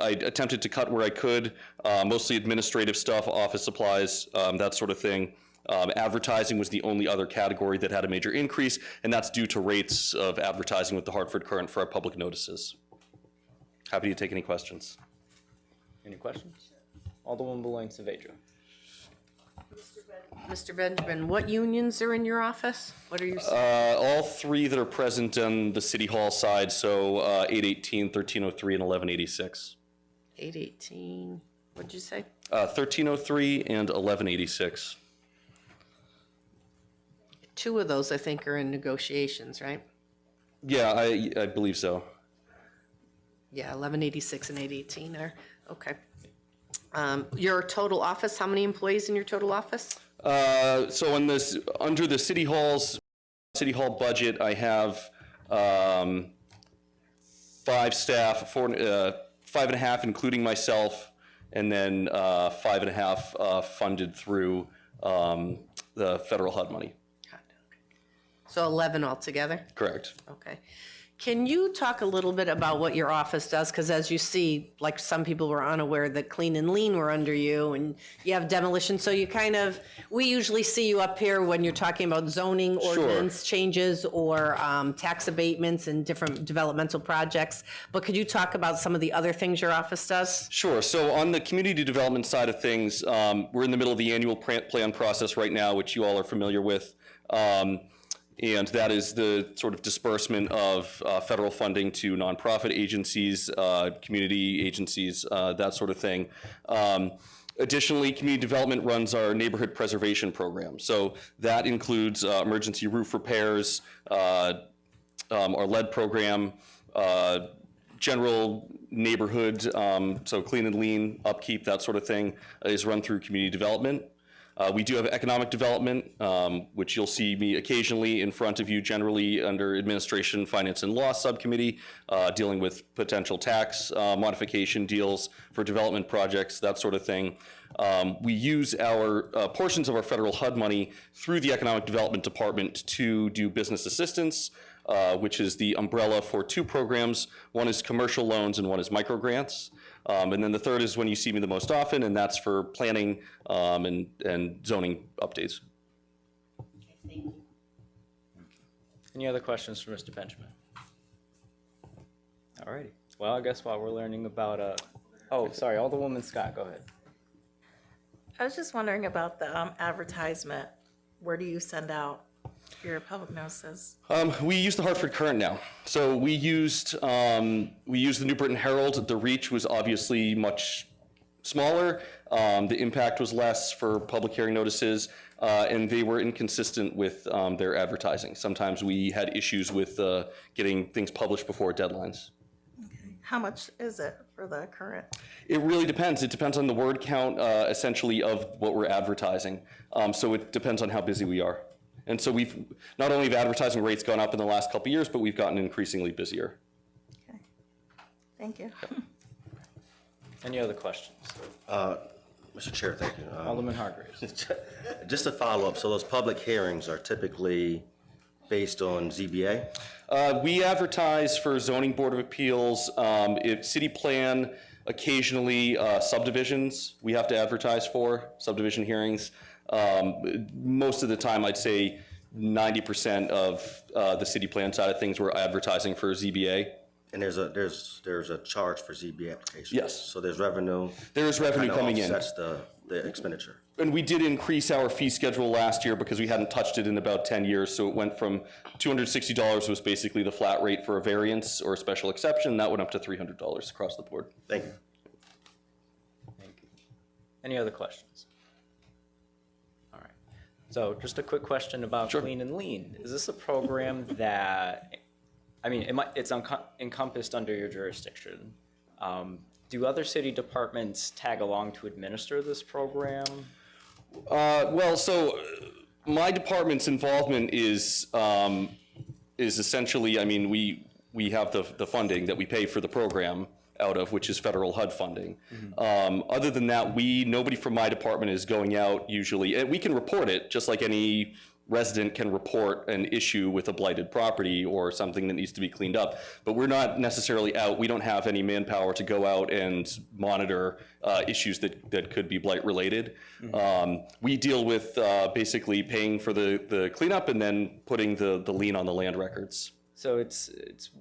attempted to cut where I could, mostly administrative stuff, office supplies, that sort of thing. Advertising was the only other category that had a major increase, and that's due to rates of advertising with the Hartford Courant for our public notices. Happy to take any questions. Any questions? Alderwoman Boulogne-Saavedra. Mr. Benjamin, what unions are in your office? What are your? All 3 that are present on the City Hall side, so 818, 1303, and 1186. 818, what'd you say? 1303 and 1186. 2 of those, I think, are in negotiations, right? Yeah, I believe so. Yeah, 1186 and 818 are, okay. Your total office, how many employees in your total office? So in this, under the City Hall budget, I have 5 staff, 5.5 including myself, and then 5.5 funded through the federal HUD money. So 11 altogether? Correct. Okay. Can you talk a little bit about what your office does? Because as you see, like some people were unaware that Clean and Lean were under you, and you have demolition. So you kind of, we usually see you up here when you're talking about zoning ordinance changes or tax abatements and different developmental projects. But could you talk about some of the other things your office does? Sure. So on the community development side of things, we're in the middle of the annual plan process right now, which you all are familiar with. And that is the sort of disbursement of federal funding to nonprofit agencies, community agencies, that sort of thing. Additionally, community development runs our neighborhood preservation program. So that includes emergency roof repairs, our lead program, general neighborhood, so clean and lean, upkeep, that sort of thing is run through community development. We do have economic development, which you'll see me occasionally in front of you, generally under Administration, Finance, and Law Subcommittee, dealing with potential tax modification deals for development projects, that sort of thing. We use our portions of our federal HUD money through the Economic Development Department to do business assistance, which is the umbrella for two programs. One is commercial loans and one is micro grants. And then the third is when you see me the most often, and that's for planning and zoning updates. Thank you. Any other questions for Mr. Benjamin? All righty. Well, I guess while we're learning about, oh, sorry, Alderwoman Scott, go ahead. I was just wondering about the advertisement. Where do you send out your public notices? We use the Hartford Courant now. So we used the New Britain Herald. The reach was obviously much smaller. The impact was less for public hearing notices, and they were inconsistent with their advertising. Sometimes we had issues with getting things published before deadlines. Okay. How much is it for the Courant? It really depends. It depends on the word count, essentially, of what we're advertising. So it depends on how busy we are. And so we've, not only have advertising rates gone up in the last couple of years, but we've gotten increasingly busier. Okay. Thank you. Any other questions? Mr. Chair, thank you. Alderman Hargreaves. Just to follow up, so those public hearings are typically based on ZBA? We advertise for Zoning Board of Appeals, city plan, occasionally subdivisions we have to advertise for, subdivision hearings. Most of the time, I'd say 90% of the city plan side of things, we're advertising for ZBA. And there's a charge for ZBA applications? Yes. So there's revenue? There is revenue coming in. Offsets the expenditure? And we did increase our fee schedule last year because we hadn't touched it in about 10 years. So it went from $260 was basically the flat rate for a variance or a special exception. That went up to $300 across the board. Thank you. Thank you. Any other questions? All right. So just a quick question about Clean and Lean. Is this a program that, I mean, it's encompassed under your jurisdiction. Do other city departments tag along to administer this program? Well, so my department's involvement is essentially, I mean, we have the funding that we pay for the program out of, which is federal HUD funding. Other than that, nobody from my department is going out usually, and we can report it just like any resident can report an issue with a blighted property or something that needs to be cleaned up, but we're not necessarily out. We don't have any manpower to go out and monitor issues that could be blight related. We deal with basically paying for the cleanup and then putting the lien on the land records. So it's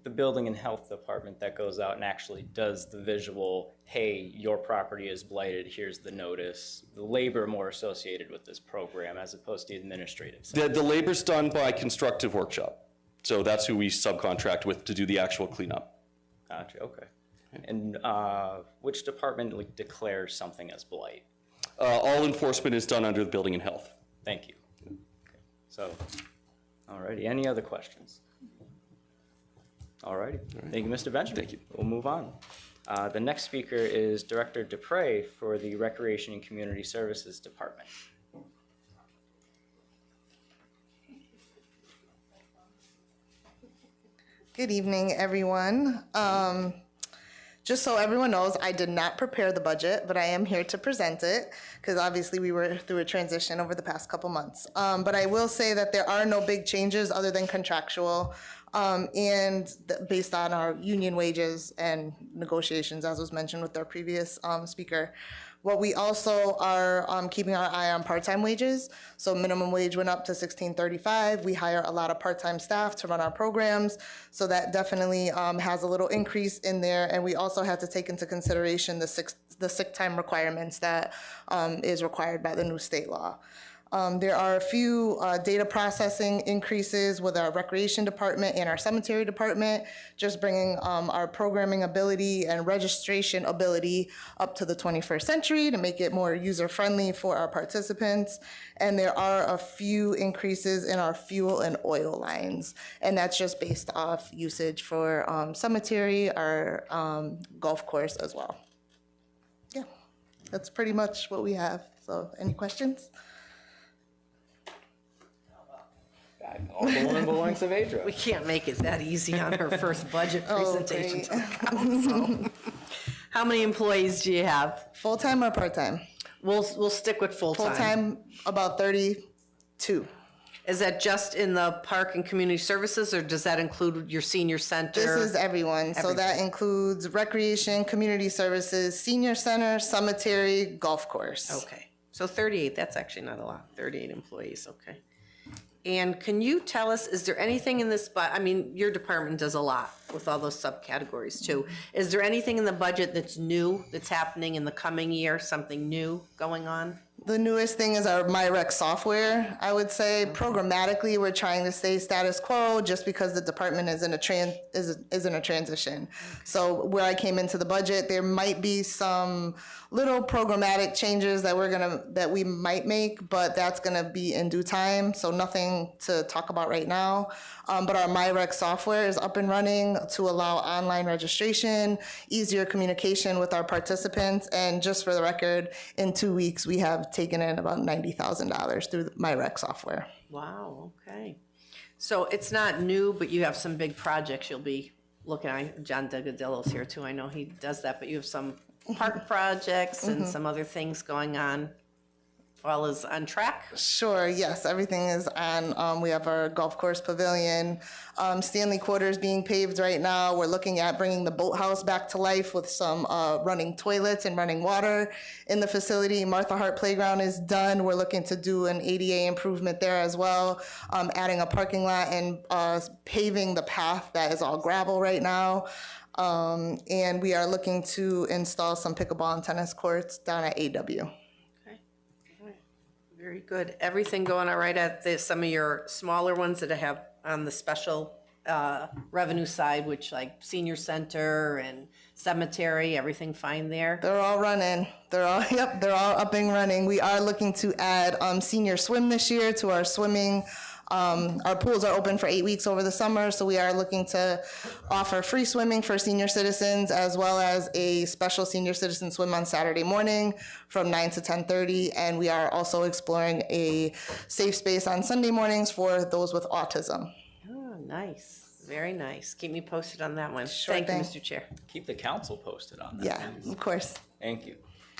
the building and health department that goes out and actually does the visual, hey, your property is blighted, here's the notice, the labor more associated with this program as opposed to the administrative side. The labor's done by Constructive Workshop. So that's who we subcontract with to do the actual cleanup. Gotcha, okay. And which department declares something as blight? All enforcement is done under the building and health. Thank you. Okay. So, alrighty, any other questions? Alrighty, thank you, Mr. Benjamin. Thank you. We'll move on. The next speaker is Director Dupre for the Recreation and Community Services Department. Good evening, everyone. Just so everyone knows, I did not prepare the budget, but I am here to present it because obviously we were through a transition over the past couple months. But I will say that there are no big changes other than contractual based on our union wages and negotiations, as was mentioned with our previous speaker. What we also are keeping our eye on part-time wages. So minimum wage went up to $16.35. We hire a lot of part-time staff to run our programs. So that definitely has a little increase in there. And we also have to take into consideration the sick time requirements that is required by the new state law. There are a few data processing increases with our recreation department and our cemetery department, just bringing our programming ability and registration ability up to the 21st century to make it more user-friendly for our participants. And there are a few increases in our fuel and oil lines, and that's just based off usage for cemetery, our golf course as well. Yeah, that's pretty much what we have. So any questions? Alderwoman Valencia Vedra. We can't make it that easy on her first budget Oh, presentation great. to the council. How many employees do you have? Full-time or part-time? We'll stick with full-time. Full-time, about 32. Is that just in the park and community services, or does that include your senior center? This is everyone. So that includes recreation, community services, senior center, cemetery, golf course. Okay, so 38, that's actually not a lot, 38 employees, okay. And can you tell us, is there anything in this, I mean, your department does a lot with all those subcategories too. Is there anything in the budget that's new, that's happening in the coming year, something new going on? The newest thing is our MyRec software. I would say programmatically, we're trying to stay status quo just because the department is in a transition. So where I came into the budget, there might be some little programmatic changes that we might make, but that's gonna be in due time. So nothing to talk about right now. But our MyRec software is up and running to allow online registration, easier communication with our participants. And just for the record, in 2 weeks, we have taken in about $90,000 through the MyRec software. Wow, okay. So it's not new, but you have some big projects you'll be looking at. John Degadillo's here too, I know he does that, but you have some park projects and some other things going on. All is on track? Sure, yes, everything is on. We have our golf course pavilion, Stanley Quarters being paved right now. We're looking at bringing the boathouse back to life with some running toilets and running water in the facility. Martha Hart Playground is done. We're looking to do an ADA improvement there as well, adding a parking lot and paving the path that is all gravel right now. And we are looking to install some pickleball and tennis courts down at AW. Very good. Everything going all right at some of your smaller ones that have on the special revenue side, which like senior center and cemetery, everything fine there? They're all running. They're all up and running. We are looking to add senior swim this year to our swimming. Our pools are open for 8 weeks over the summer, so we are looking to offer free swimming for senior citizens, as well as a special senior citizen swim on Saturday morning from 9 to 10:30. And we are also exploring a safe space on Sunday mornings for those with autism. Oh, nice. Very nice. Keep me posted on that one. Sure Thank thing. you, Mr. Chair. Keep the council posted on that. Yeah, of course. Thank you.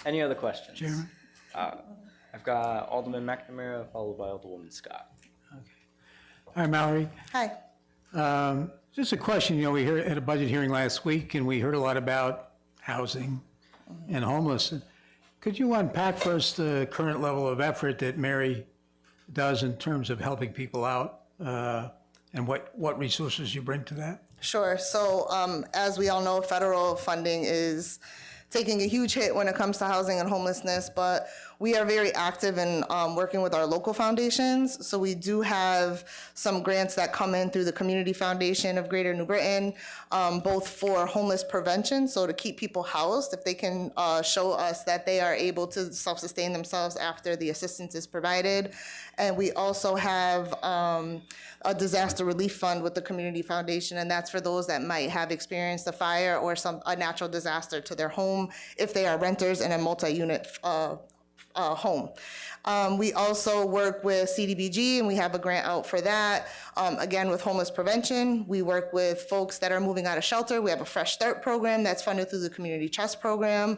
Any other questions? Chairman? I've got Alderman McNamara, followed by Alderwoman Scott. Hi, Mallory. Hi. Just a question, we heard at a budget hearing last week, and we heard a lot about housing and homelessness. Could you unpack for us the current level of effort that Mary does in terms of helping people out, and what resources you bring to that? Sure. So as we all know, federal funding is taking a huge hit when it comes to housing and homelessness, but we are very active in working with our local foundations. So we do have some grants that come in through the Community Foundation of Greater New Britain, both for homeless prevention, so to keep people housed, if they can show us that they are able to self-sustain themselves after the assistance is provided. And we also have a disaster relief fund with the Community Foundation, and that's for those that might have experienced a fire or a natural disaster to their home if they are renters in a multi-unit home. We also work with CDBG, and we have a grant out for that. Again, with homeless prevention, we work with folks that are moving out of shelter. We have a Fresh Start program that's funded through the Community Trust Program.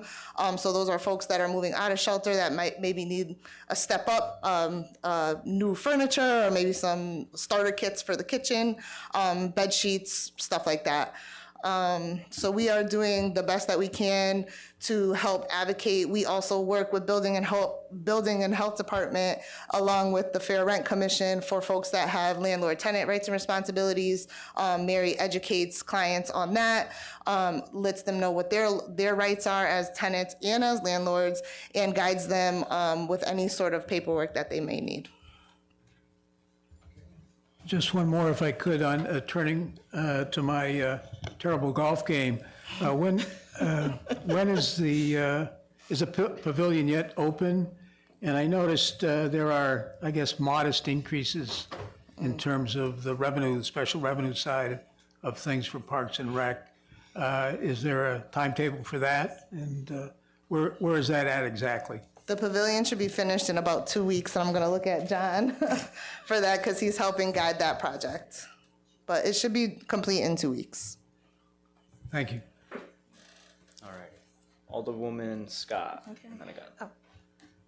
So those are folks that are moving out of shelter that might maybe need a step up, new furniture, or maybe some starter kits for the kitchen, bed sheets, stuff like that. So we are doing the best that we can to help advocate. We also work with Building and Health Department along with the Fair Rent Commission for folks that have landlord-tenant rights and responsibilities. Mary educates clients on that, lets them know what their rights are as tenants and as landlords, and guides them with any sort of paperwork that they may need. Just one more, if I could, on turning to my terrible golf game. When is the pavilion yet open? And I noticed there are, I guess, modest increases in terms of the revenue, special revenue side of things for Parks and Rec. Is there a timetable for that? And where is that at exactly? The pavilion should be finished in about 2 weeks, and I'm gonna look at John for that because he's helping guide that project. But it should be complete in 2 weeks. Thank you. All right. Alderwoman Scott. Okay. And then I got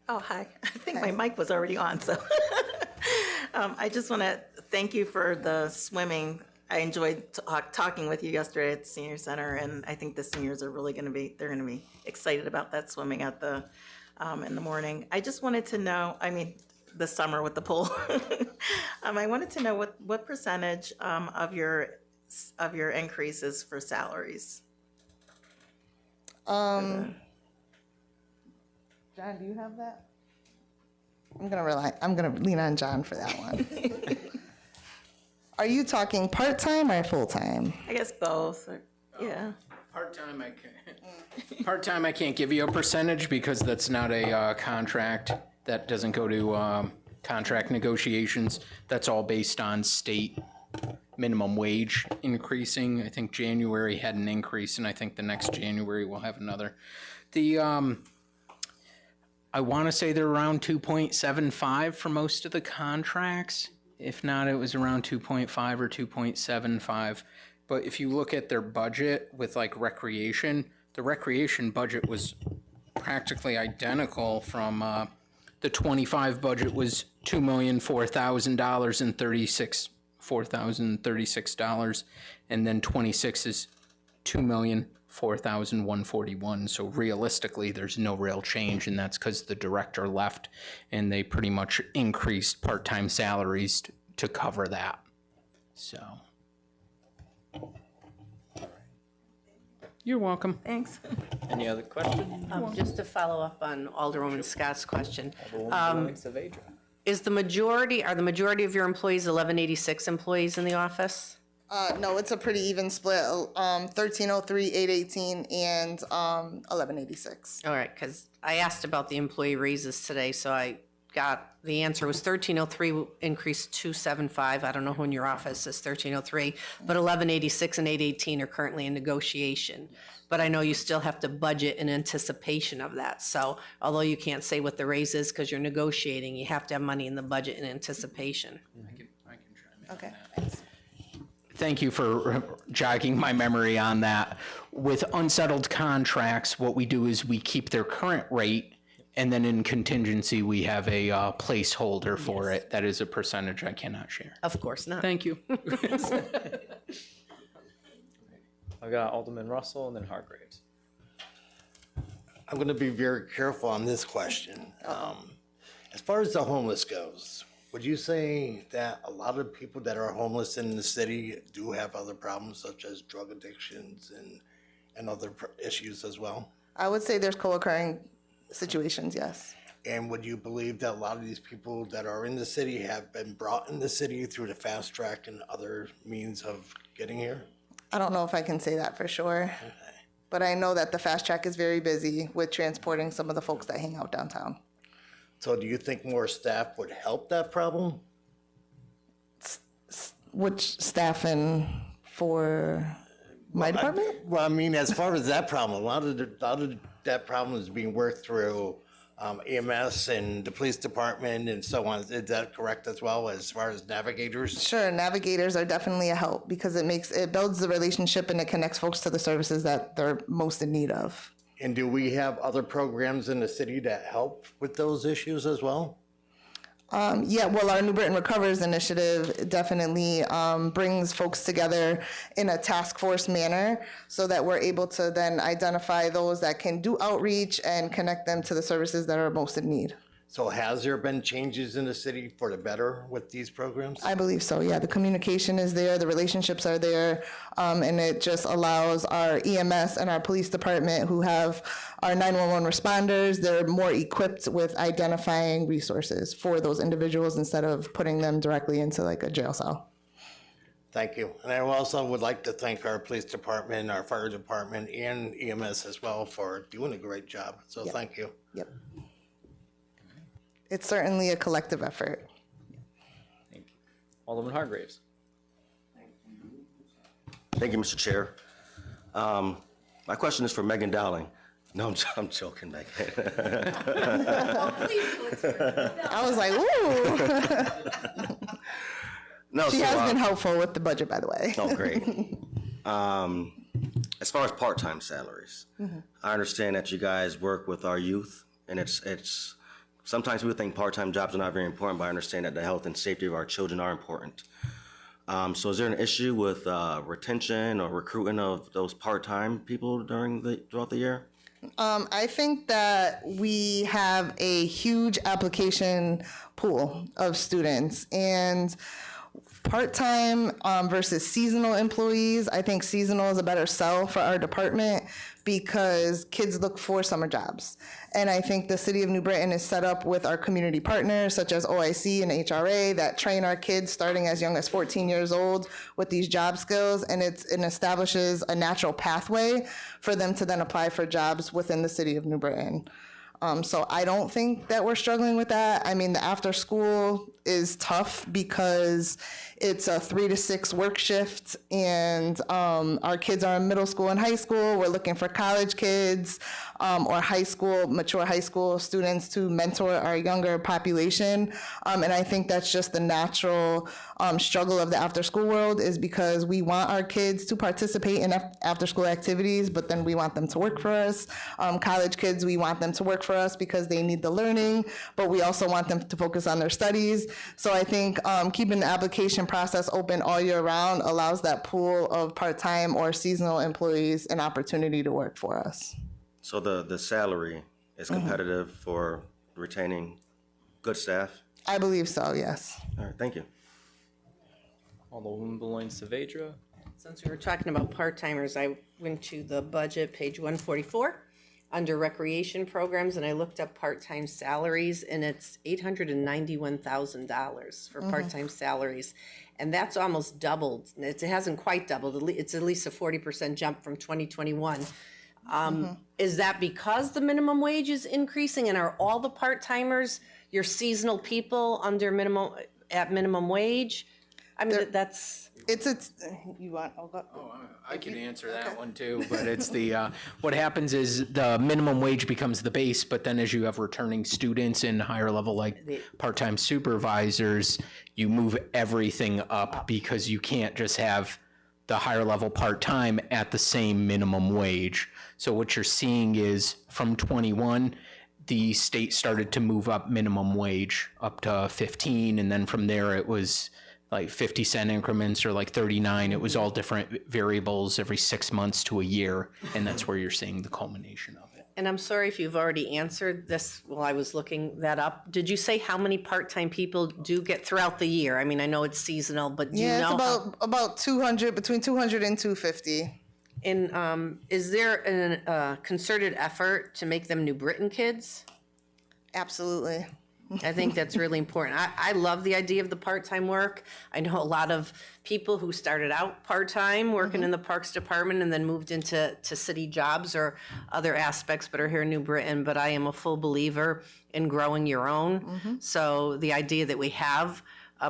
Oh, hi. I think my mic was already on, so. I just want to thank you for the swimming. I enjoyed talking with you yesterday at the senior center, and I think the seniors are really they're going to be excited about that swimming at the, in the morning. I just wanted to know, this summer with the pool. I wanted to know what percentage of your increases for salaries? John, do you have that? I'm gonna lean on John for that one. Are you talking part-time or full-time? I guess both. Yeah. Part-time, I can't give you a percentage because that's not a contract. That doesn't go to contract negotiations. That's all based on state minimum wage increasing. I think January had an increase, and I think the next January we'll have another. I want to say they're around 2.75 for most of the contracts. If not, it was around 2.5 or 2.75. But if you look at their budget with like recreation, the recreation budget was practically identical from the 25 budget was $2,004,000 and $4,036, and then 26 is $2,004,141. So realistically, there's no real change, and that's because the director left, and they pretty much increased part-time salaries to cover that. So. You're welcome. Thanks. any other questions? Just to follow up on Alderwoman Scott's question. Alderwoman Savedra. Are the majority of your employees 1186 employees in the office? No, it's a pretty even split, 1303, 818, and 1186. All right, because I asked about the employee raises today, so I got, the answer was 1303 increased 275. I don't know who in your office is 1303, but 1186 and 818 are currently in negotiation. But I know you still have to budget in anticipation of that. So although you can't say what the raise is because you're negotiating, you have to have money in the budget in anticipation. I can chime in. Okay, thanks. Thank you for jogging my memory on that. With unsettled contracts, what we do is we keep their current rate, and then in contingency, we have a placeholder for it. That is a percentage I cannot share. Of course not. Thank you. I got Alderman Russell and then Hargraves. I'm going to be very careful on this question. As far as the homeless goes, would you say that a lot of people that are homeless in the city do have other problems such as drug addictions and other issues as well? I would say there's co-occurring situations, yes. And would you believe that a lot of these people that are in the city have been brought in the city through the fast track and other means of getting here? I don't know if I can say that for sure. Okay. But I know that the fast track is very busy with transporting some of the folks that hang out downtown. So do you think more staff would help that problem? Which staffing for my department? Well, I mean, as far as that problem, a lot of that problem is being worked through EMS and the police department and so on. Is that correct as well as far as navigators? Sure, navigators are definitely a help because it builds the relationship and it connects folks to the services that they're most in need of. And do we have other programs in the city that help with those issues as well? Yeah, well, our New Britain Recovers initiative definitely brings folks together in a task force manner so that we're able to then identify those that can do outreach and connect them to the services that are most in need. So has there been changes in the city for the better with these programs? I believe so, yeah. The communication is there, the relationships are there, and it just allows our EMS and our police department who have our 911 responders, they're more equipped with identifying resources for those individuals instead of putting them directly into like a jail cell. Thank you. And I also would like to thank our police department, our fire department, and EMS as well for doing a great job. So Yep. thank you. Yep. It's certainly a collective effort. Thank you. Alderman Hargraves. Thank you, Mr. Chair. My question is for Megan Dowling. No, I'm joking, Megan. I was like, ooh. No, She so, has been helpful with the budget, by the way. Oh, great. As far as part-time salaries, I understand that you guys work with our youth, and it's sometimes we think part-time jobs are not very important, but I understand that the health and safety of our children are important. So is there an issue with retention or recruiting of those part-time people throughout the year? I think that we have a huge application pool of students, and part-time versus seasonal employees, I think seasonal is a better sell for our department because kids look for summer jobs. And I think the City of New Britain is set up with our community partners such as OIC and HRA that train our kids starting as young as 14 years old with these job skills, and it establishes a natural pathway for them to then apply for jobs within the City of New Britain. So I don't think that we're struggling with that. I mean, the after school is tough because it's a 3 to 6 work shift, and our kids are in middle school and high school. We're looking for college kids or mature high school students to mentor our younger population. And I think that's just the natural struggle of the after school world, is because we want our kids to participate in after school activities, but then we want them to work for us. College kids, we want them to work for us because they need the learning, but we also want them to focus on their studies. So I think keeping the application process open all year round allows that pool of part-time or seasonal employees an opportunity to work for us. So the salary is competitive for retaining good staff? I believe so, yes. All right, thank you. Alderwoman Beloin Saavedra. Since we were talking about part-timers, I went to the budget, page 144, under recreation programs, and I looked up part-time salaries, and it's $891,000 for part-time salaries. And that's almost doubled. It hasn't quite doubled. It's at least a 40% jump from 2021. Is that because the minimum wage is increasing, and are all the part-timers your seasonal people under minimum wage? I mean, you want, I can answer that one too, but it's what happens is the minimum wage becomes the base, but then as you have returning students in higher level, like part-time supervisors, you move everything up because you can't just have the higher level part-time at the same minimum wage. So what you're seeing is from 21, the state started to move up minimum wage up to 15, and then from there it was like 50-cent increments or like 39. It was all different variables every 6 months to a year, and that's where you're seeing the culmination of it. and I'm sorry if you've already answered this while I was looking that up. Did you say how many part-time people do get throughout the year? I mean, I know it's seasonal, but do you know? Yeah, it's about 200, between 200 and 250. And is there a concerted effort to make them New Britain kids? Absolutely. I think that's really important. I love the idea of the part-time work. I know a lot of people who started out part-time working in the Parks Department and then moved into city jobs or other aspects, but are here in New Britain. But I am a full believer in growing your own. So the idea that we have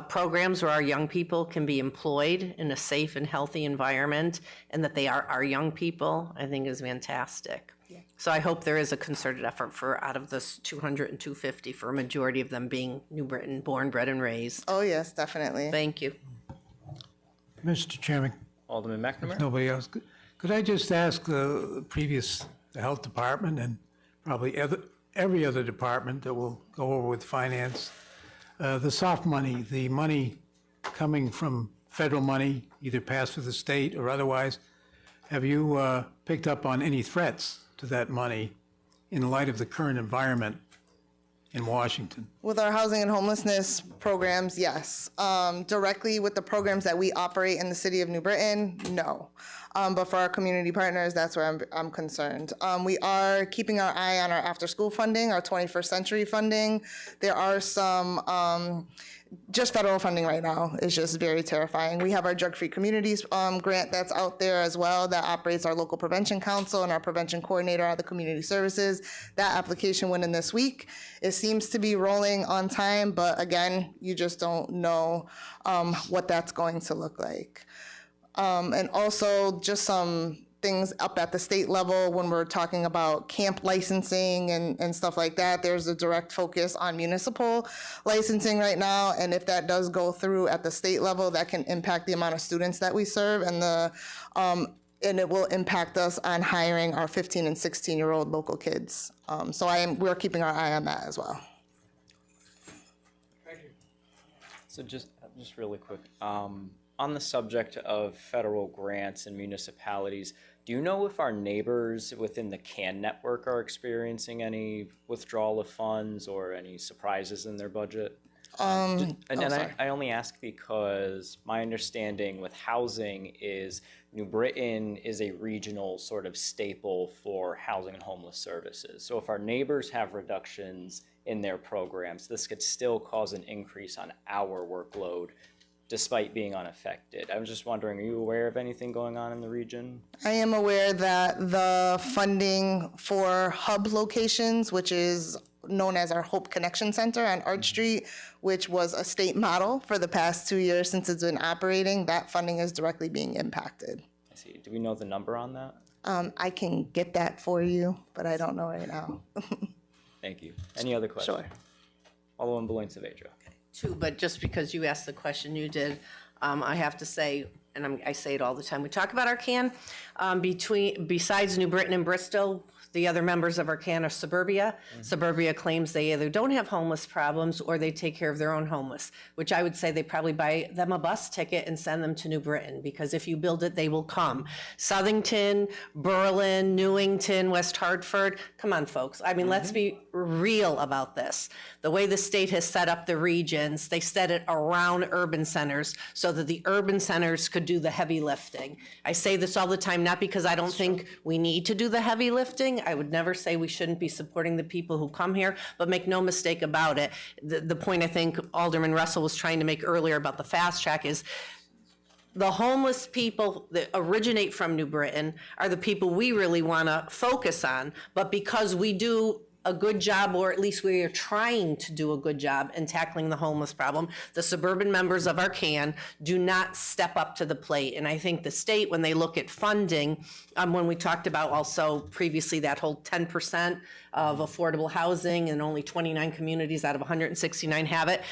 programs where our young people can be employed in a safe and healthy environment and that they are our young people, I think is fantastic. So I hope there is a concerted effort for, out of this 200 and 250, for a majority of them being New Britain, born, bred, and raised. Oh, yes, definitely. Thank you. Mr. Chairman, Alderman McNamara? nobody else, could I just ask the health department and probably every other department that will go over with finance, the soft money, the money coming from federal money, either passed through the state or otherwise, have you picked up on any threats to that money in light of the current environment in Washington? With our housing and homelessness programs, yes. Directly with the programs that we operate in the city of New Britain, no. But for our community partners, that's where I'm concerned. We are keeping our eye on our after-school funding, our 21st century funding. There are some just federal funding right now is just very terrifying. We have our Drug-Free Communities grant that's out there as well that operates our local prevention council, and our prevention coordinator are the community services. That application went in this week. It seems to be rolling on time, but again, you just don't know what that's going to look like. And also just some things up at the state level when we're talking about camp licensing and stuff like that. There's a direct focus on municipal licensing right now, and if that does go through at the state level, that can impact the amount of students that we serve, and it will impact us on hiring our 15 and 16-year-old local kids. So we're keeping our eye on that as well. So just really quick, on the subject of federal grants and municipalities, do you know if our neighbors within the CAN network are experiencing any withdrawal of funds or any surprises in their budget? I only ask because my understanding with housing is New Britain is a regional sort of staple for housing and homeless services. So if our neighbors have reductions in their programs, this could still cause an increase on our workload despite being unaffected. I was just wondering, are you aware of anything going on in the region? I am aware that the funding for hub locations, which is known as our Hope Connection Center on Arch Street, which was a state model for the past 2 years since it's been operating, that funding is directly being impacted. I see. Do we know the number on that? I can get that for you, but I don't know right now. Thank you. Any other questions? Sure. Alderman Belain-Savedra. Too, but just because you asked the question you did, I have to say, and I say it all the time, we talk about our CAN, besides New Britain and Bristol, the other members of our CAN are Suburbia. Suburbia claims they either don't have homeless problems or they take care of their own homeless, which I would say they probably buy them a bus ticket and send them to New Britain, because if you build it, they will come. Southington, Berlin, Newington, West Hartford, come on, folks. I mean, let's be real about this. The way the state has set up the regions, they set it around urban centers so that the urban centers could do the heavy lifting. I say this all the time, not because I don't think we need to do the heavy lifting. I would never say we shouldn't be supporting the people who come here, but make no mistake about it. The point I think Alderman Russell was trying to make earlier about the fast track is the homeless people that originate from New Britain are the people we really want to focus on, but because we do a good job, or at least we are trying to do a good job in tackling the homeless problem, the suburban members of our CAN do not step up to the plate. And I think the state, when they look at funding, when we talked about also previously that whole 10% of affordable housing and only 29 communities out of 169 have it,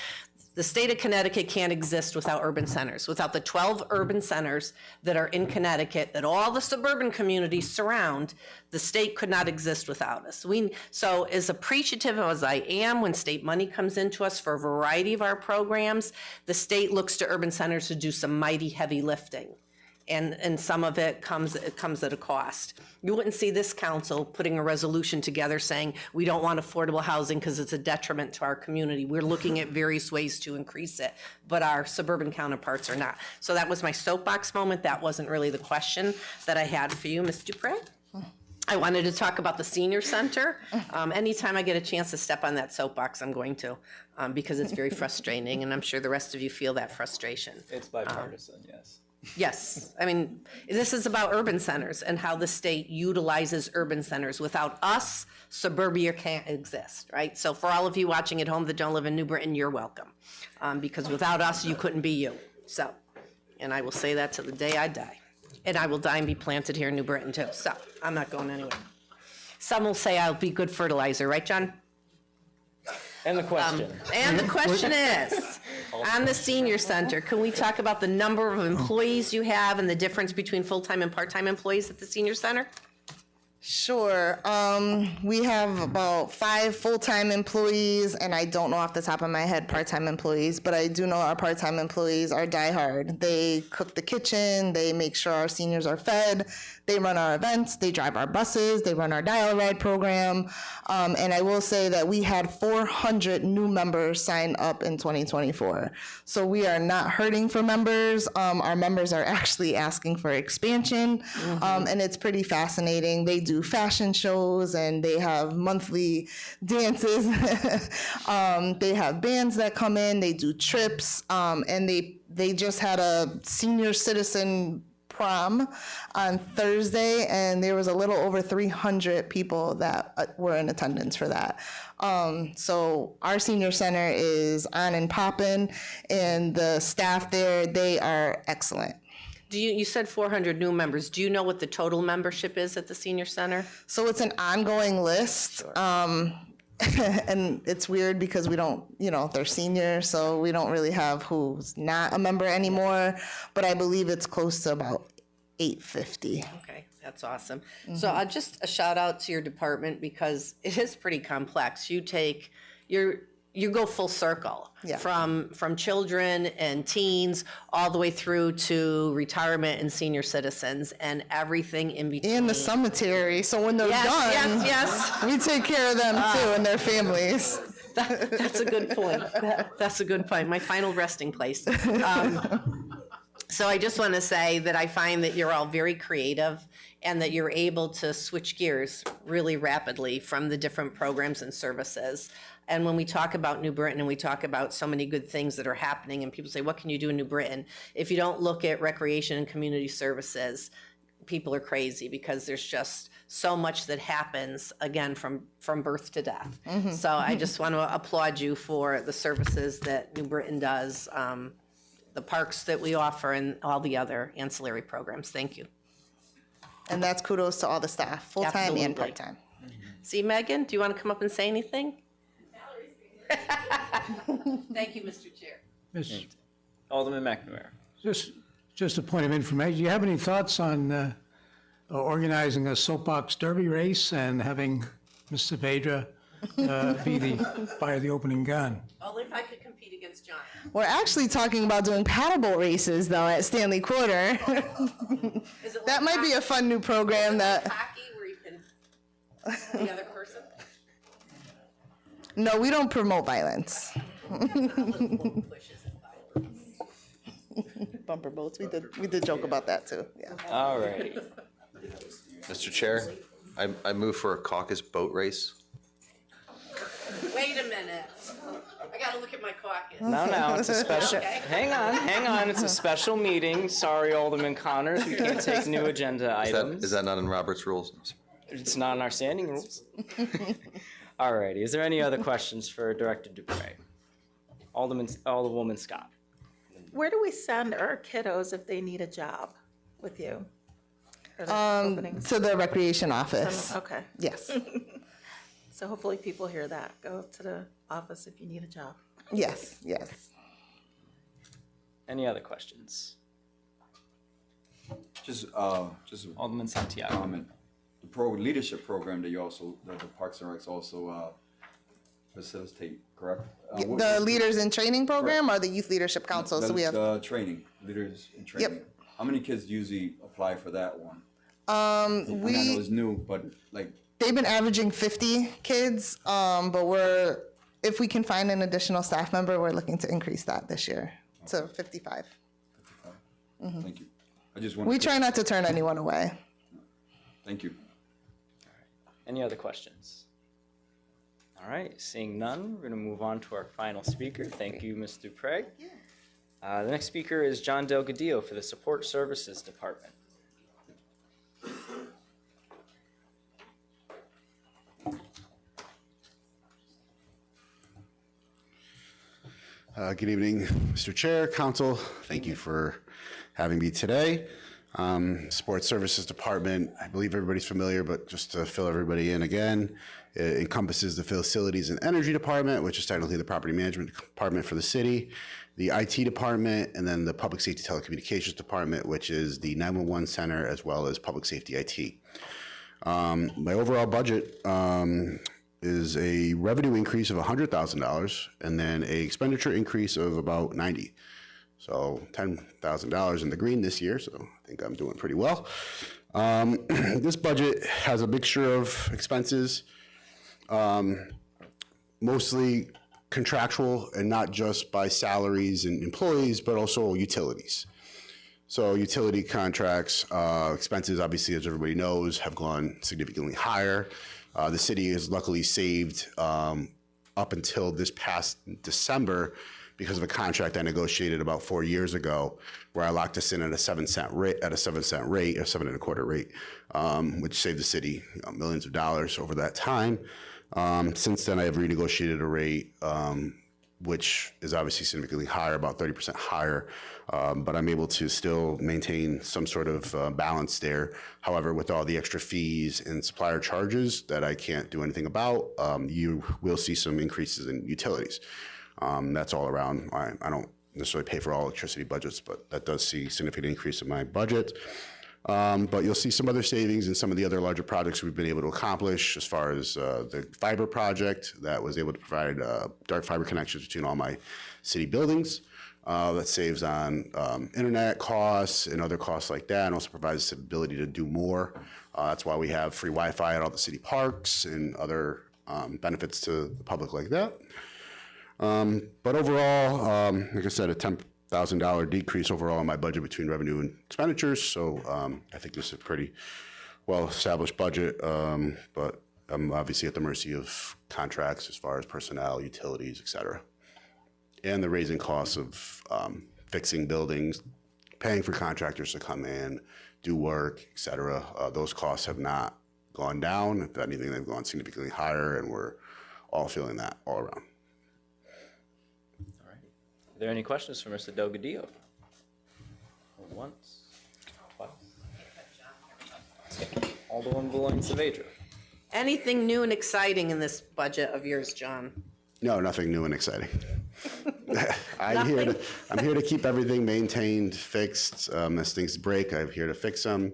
the state of Connecticut can't exist without urban centers, without the 12 urban centers that are in Connecticut that all the suburban communities surround. The state could not exist without us. So as appreciative as I am when state money comes into us for a variety of our programs, the state looks to urban centers to do some mighty heavy lifting. And some of it comes at a cost. You wouldn't see this council putting a resolution together saying we don't want affordable housing because it's a detriment to our community. We're looking at various ways to increase it, but our suburban counterparts are not. So that was my soapbox moment. That wasn't really the question that I had for you, Ms. Dupre. I wanted to talk about the senior center. Anytime I get a chance to step on that soapbox, I'm going to, because it's very frustrating, and I'm sure the rest of you feel that frustration. It's bipartisan, yes. Yes, I mean, this is about urban centers and how the state utilizes urban centers. Without us, suburbia can't exist, right? So for all of you watching at home that don't live in New Britain, you're welcome. Because without us, you couldn't be you. So, and I will say that to the day I die. And I will die and be planted here in New Britain too. So I'm not going anywhere. some will say I'll be good fertilizer, right, John? And the question. And the question is, on the senior center, can we talk about the number of employees you have and the difference between full-time and part-time employees at the senior center? Sure. We have about 5 full-time employees, and I don't know off the top of my head part-time employees, but I do know our part-time employees are diehard. They cook the kitchen, they make sure our seniors are fed, they run our events, they drive our buses, they run our dial ride program. And I will say that we had 400 new members sign up in 2024. So we are not hurting for members. Our members are actually asking for expansion, and it's pretty fascinating. They do fashion shows and they have monthly dances. They have bands that come in, they do trips, and they just had a senior citizen prom on Thursday, and there was a little over 300 people that were in attendance for that. So our senior center is on and popping, and the staff there, they are excellent. You said 400 new members. Do you know what the total membership is at the senior center? So it's an ongoing list. And it's weird because we don't, they're seniors, so we don't really have who's not a member anymore, but I believe it's close to about 850. Okay, that's awesome. So just a shout out to your department because it is pretty complex. You go full circle from children and teens all the way through to retirement and senior citizens and everything in between. And the cemetery, so when they're done, yes, we take care of them too and their families. That's a good point. That's a good point. My final resting place. So I just want to say that I find that you're all very creative and that you're able to switch gears really rapidly from the different programs and services. And when we talk about New Britain and we talk about so many good things that are happening and people say, what can you do in New Britain? If you don't look at recreation and community services, people are crazy because there's just so much that happens, again, from birth to death. So I just want to applaud you for the services that New Britain does, the parks that we offer, and all the other ancillary programs. Thank you. And that's kudos to all the staff, full-time Absolutely. and part-time. See, Megan, do you want to come up and say anything? Thank you, Mr. Chair. Alderman McNamara. Just a point of information, do you have any thoughts on organizing a soapbox derby race and having Mr. Vedra fire the opening gun? Only if I could compete against John. We're actually talking about doing paddleboat races though at Stanley Quarter. That might be a fun new program that. Hockey where you can the other person? No, we don't promote violence. Bumper boats. We did joke about that too. Yeah. All right. Mr. Chair, I move for a caucus boat race. Wait a minute. I gotta look at my caucus. No, it's a special, Okay. hang on, it's a special meeting. Sorry, Alderman Connors, we can't take new agenda items. Is that not in Robert's rules? It's not in our standing rules. All righty, is there any other questions for Director Dupre? Alderwoman Scott. Where do we send our kiddos if they need a job with you? To the recreation office. Okay. Yes. So hopefully people hear that. Go to the office if you need a job. Yes. Any other questions? Just Alderman Santiago. comment. The leadership program that the Parks and Recs also facilitate, correct? The Leaders in Training program or the Youth Leadership Council? So we have. The training, leaders in training. Yep. How many kids usually apply for that one? I know it's new, but like. They've been averaging 50 kids, but if we can find an additional staff member, we're looking to increase that this year to 55. Thank you. I just want. We try not to turn anyone away. Thank you. Any other questions? All right, seeing none, we're going to move on to our final speaker. Thank you, Ms. Dupre. The next speaker is John Delgadillo for the Support Services Department. Good evening, Mr. Chair, Council. Thank you for having me today. Sports Services Department, I believe everybody's familiar, but just to fill everybody in again, it encompasses the Facilities and Energy Department, which is technically the property management department for the city, the IT department, and then the Public Safety Telecommunications Department, which is the 911 center as well as public safety IT. My overall budget is a revenue increase of $100,000 and then a expenditure increase of about $90,000. So $10,000 in the green this year, so I think I'm doing pretty well. This budget has a mixture of expenses, mostly contractual and not just by salaries and employees, but also utilities. So utility contracts, expenses, obviously, as everybody knows, have gone significantly higher. The city has luckily saved up until this past December because of a contract I negotiated about 4 years ago, where I locked us in at a 7-cent rate, a 7.25 rate, which saved the city millions of dollars over that time. Since then, I have renegotiated a rate, which is obviously significantly higher, about 30% higher, but I'm able to still maintain some sort of balance there. However, with all the extra fees and supplier charges that I can't do anything about, you will see some increases in utilities. That's all around. I don't necessarily pay for all electricity budgets, but that does see significant increase in my budget. But you'll see some other savings in some of the other larger projects we've been able to accomplish, as far as the fiber project that was able to provide dark fiber connections between all my city buildings. That saves on internet costs and other costs like that, and also provides the ability to do more. That's why we have free Wi-Fi at all the city parks and other benefits to the public like that. But overall, like I said, a $10,000 decrease overall in my budget between revenue and expenditures. So I think this is a pretty well-established budget, but I'm obviously at the mercy of contracts as far as personnel, utilities, et cetera. And the raising costs of fixing buildings, paying for contractors to come in, do work, et cetera. Those costs have not gone down. If anything, they've gone significantly higher, and we're all feeling that all around. Are there any questions for Mr. Delgadillo? Once, twice. Alderman Valencia-Vedra. Anything new and exciting in this budget of yours, John? No, nothing new and exciting. I'm here to keep everything maintained, fixed. As things break, I'm here to fix them.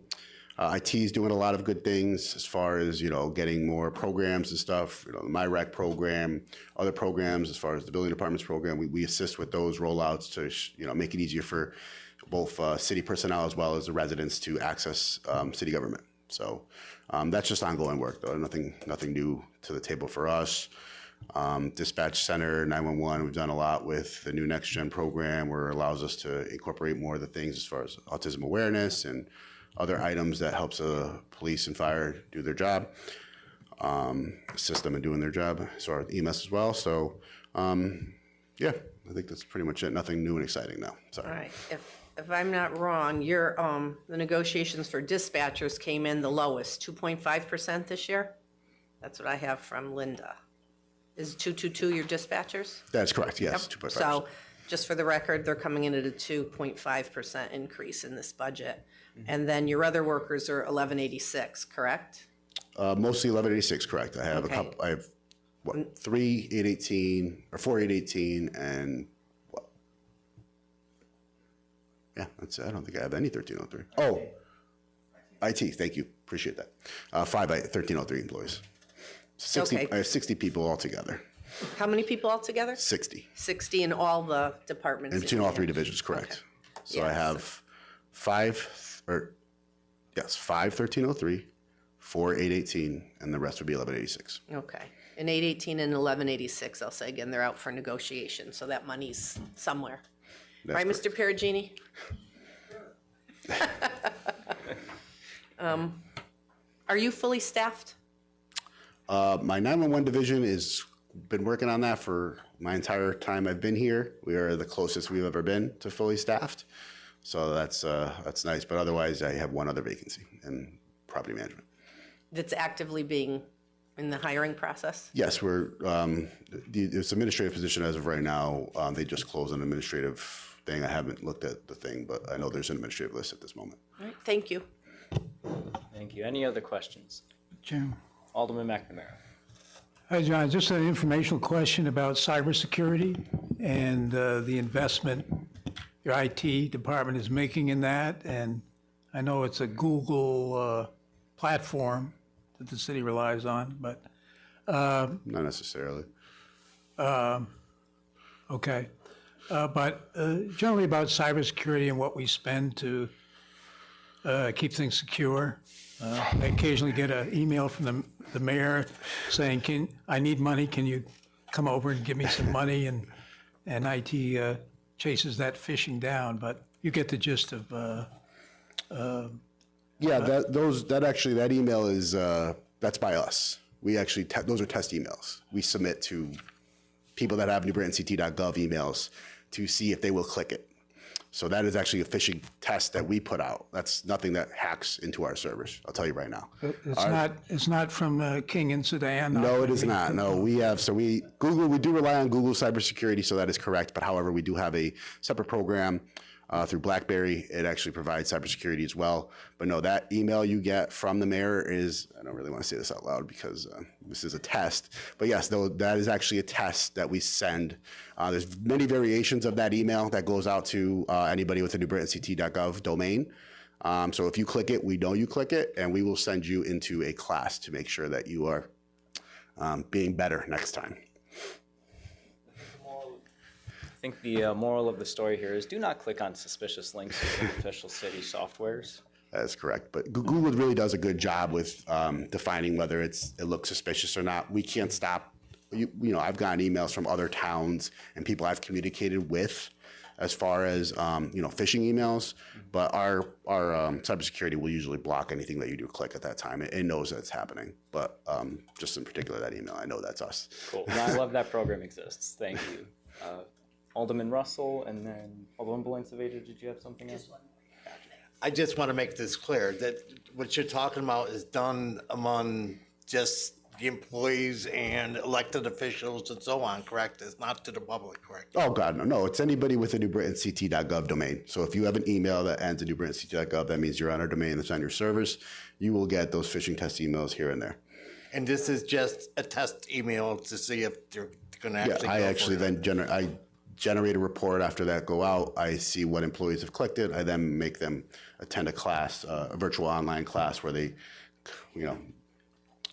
IT is doing a lot of good things as far as, getting more programs and stuff, the MyRec program, other programs as far as the building department's program. We assist with those rollouts to, make it easier for both city personnel as well as the residents to access city government. So that's just ongoing work, though. Nothing new to the table for us. Dispatch center, 911, we've done a lot with the new Next Gen program, where it allows us to incorporate more of the things as far as autism awareness and other items that helps police and fire do their job, assist them in doing their job, as far as EMS as well. So, yeah, I think that's pretty much it. Nothing new and exciting now. Sorry. All right. If I'm not wrong, your the negotiations for dispatchers came in the lowest, 2.5% this year. That's what I have from Linda. Is 222 your dispatchers? That's correct. Yes, Yep. 2.5%. So, just for the record, they're coming in at a 2.5% increase in this budget. And then your other workers are 1186, correct? Mostly 1186, correct. I have Okay. I have 3 818 or 4 818 and what? Yeah, that's it. I don't think I have any 1303. Oh, IT. Thank you. Appreciate that. 5 1303 employees. 60. Okay. I have 60 people altogether. How many people altogether? 60. 60 in all the departments. And that between you all three manage. divisions, correct. So Yeah, I have 5 1303, 4 818, and the rest would be 1186. Okay. And 818 and 1186, I'll say again, they're out for negotiation, so that money's somewhere. That's Right, Mr. Perugini? Are you fully staffed? My 911 division is been working on that for my entire time I've been here. We are the closest we've ever been to fully staffed. So that's nice. But otherwise, I have one other vacancy in property management. That's actively being in the hiring process? Yes, we're it's administrative position as of right now. They just closed an administrative thing. I haven't looked at the thing, but I know there's an administrative list at this moment. All right, thank you. Thank you. Any other questions? Jim. Alderman McNamara. Hi, John. Just an informational question about cybersecurity and the investment your IT department is making in that. And I know it's a Google platform that the city relies on, but. Not necessarily. Okay. But generally about cybersecurity and what we spend to keep things secure. I occasionally get an email from the mayor saying, I need money, can you come over and give me some money? And IT chases that phishing down, but you get the gist of. Yeah, that email is, that's by us. We actually, those are test emails. We submit to people that have newbritanct.gov emails to see if they will click it. So that is actually a phishing test that we put out. That's nothing that hacks into our servers. I'll tell you right now. It's not from King and Sudan. No, it is not. No, we do rely on Google cybersecurity, so that is correct. But however, we do have a separate program through BlackBerry. It actually provides cybersecurity as well. But no, that email you get from the mayor is, I don't really want to say this out loud because this is a test. But yes, though, that is actually a test that we send. There's many variations of that email that goes out to anybody with a newbritanct.gov domain. So if you click it, we know you click it, and we will send you into a class to make sure that you are being better next time. I think the moral of the story here is do not click on suspicious links in official city softwares. That is correct. But Google really does a good job with defining whether it looks suspicious or not. We can't stop. You know, I've gotten emails from other towns and people I've communicated with as far as, phishing emails. But our cybersecurity will usually block anything that you do click at that time. It knows that it's happening. But just in particular, that email, I know that's us. Cool. No, I love that program exists. Thank you. Alderman Russell, and then Alderman Belancevager, did you have something else? I just want to make this clear that what you're talking about is done among just the employees and elected officials and so on, correct? It's not to the public, correct? Oh, God, no. No, it's anybody with a newbritanct.gov domain. So if you have an email that ends at newbritanct.gov, that means you're on our domain that's on your servers. You will get those phishing test emails here and there. And this is just a test email to see if they're going to actually I go actually for it. then generate a report after that go out. I see what employees have clicked it. I then make them attend a class, a virtual online class where they,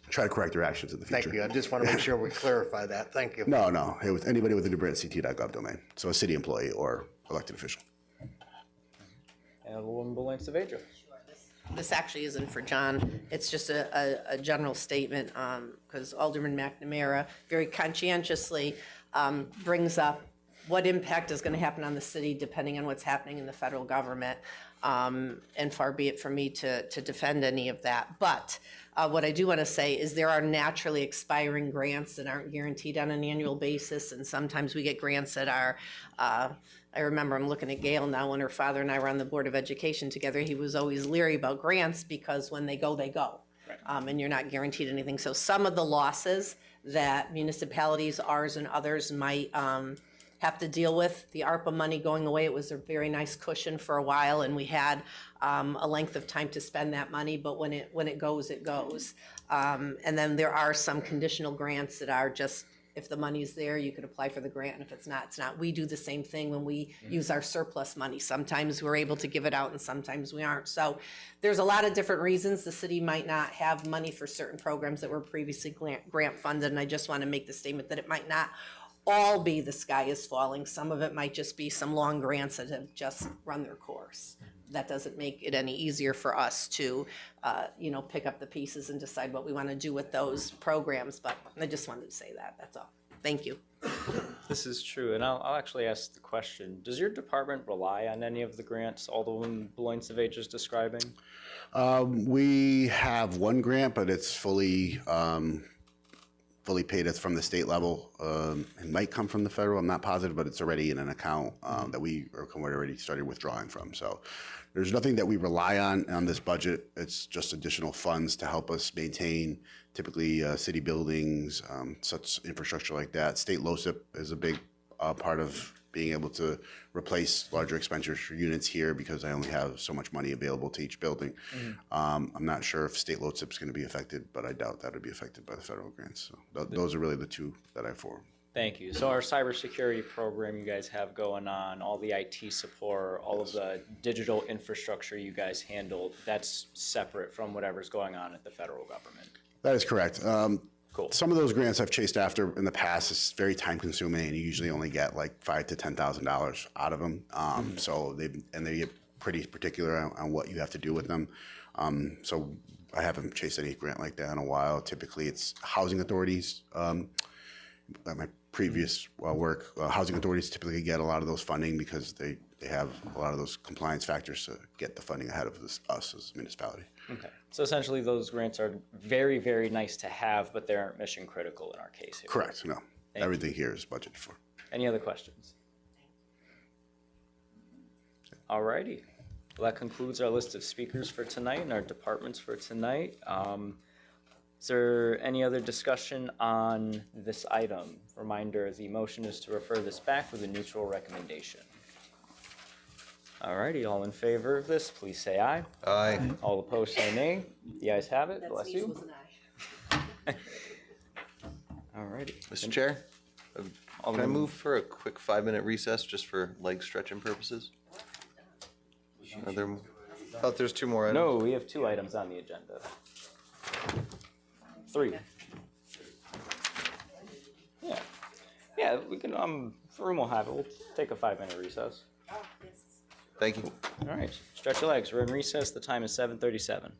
try to correct their actions in the future. Thank you. I just want to make sure we clarify that. Thank you. No. It was anybody with a newbritanct.gov domain. So a city employee or elected official. And Alderman Belancevager. This actually isn't for John. It's just a general statement because Alderman McNamara very conscientiously brings up what impact is going to happen on the city depending on what's happening in the federal government. And far be it from me to defend any of that. But what I do want to say is there are naturally expiring grants that aren't guaranteed on an annual basis. And sometimes we get grants that are, I remember I'm looking at Gail now when her father and I were on the Board of Education together. He was always leery about grants because when they go, they go. And you're not guaranteed anything. So some of the losses that municipalities, ours and others might have to deal with, the ARPA money going away, it was a very nice cushion for a while and we had a length of time to spend that money, but when it goes, it goes. And then there are some conditional grants that are just, if the money's there, you could apply for the grant, and if it's not, it's not. We do the same thing when we use our surplus money. Sometimes we're able to give it out and sometimes we aren't. So there's a lot of different reasons the city might not have money for certain programs that were previously grant funded, and I just want to make the statement that it might not all be the sky is falling. Some of it might just be some long grants that have just run their course. That doesn't make it any easier for us to, pick up the pieces and decide what we want to do with those programs. But I just wanted to say that. That's all. Thank you. This is true, and I'll actually ask the question: does your department rely on any of the grants Alderman Belancevager is describing? We have one grant, but it's fully paid. It's from the state level. It might come from the federal. I'm not positive, but it's already in an account that we already started withdrawing from. So there's nothing that we rely on this budget. It's just additional funds to help us maintain typically city buildings, such infrastructure like that. State LoCIP is a big part of being able to replace larger expenditure units here because I only have so much money available to each building. I'm not sure if state load SIP is going to be affected, but I doubt that would be affected by the federal grants. So those are really the two that I for. Thank you. So our cybersecurity program you guys have going on, all the IT support, all of the digital infrastructure you guys handle, that's separate from whatever's going on at the federal government. That is correct. Cool. Some of those grants I've chased after in the past is very time consuming, and you usually only get like $5,000 to $10,000 out of them. So they get pretty particular on what you have to do with them. So I haven't chased any grant like that in a while. Typically, it's housing authorities. At my previous work, housing authorities typically get a lot of those funding because they have a lot of those compliance factors to get the funding ahead of us as a municipality. Okay. So essentially those grants are very, very nice to have, but they aren't mission critical in our case here. Correct. No, everything here is budgeted for. Any other questions? All righty. Well, that concludes our list of speakers for tonight and our departments for tonight. Is there any other discussion on this item? Reminder, the motion is to refer this back with a neutral recommendation. All righty, all in favor of this, please say aye. Aye. All opposed, say nay. The ayes have it. Bless you. All righty. Mr. Chair, can I move for a quick 5-minute recess just for leg stretching purposes? Are there, I thought there's 2 more items. No, we have 2 items on the agenda. 3. Yeah. Yeah, we can, room will have it. We'll take a 5-minute recess. Thank you. All right, stretch your legs. We're in recess. The time is 7:37.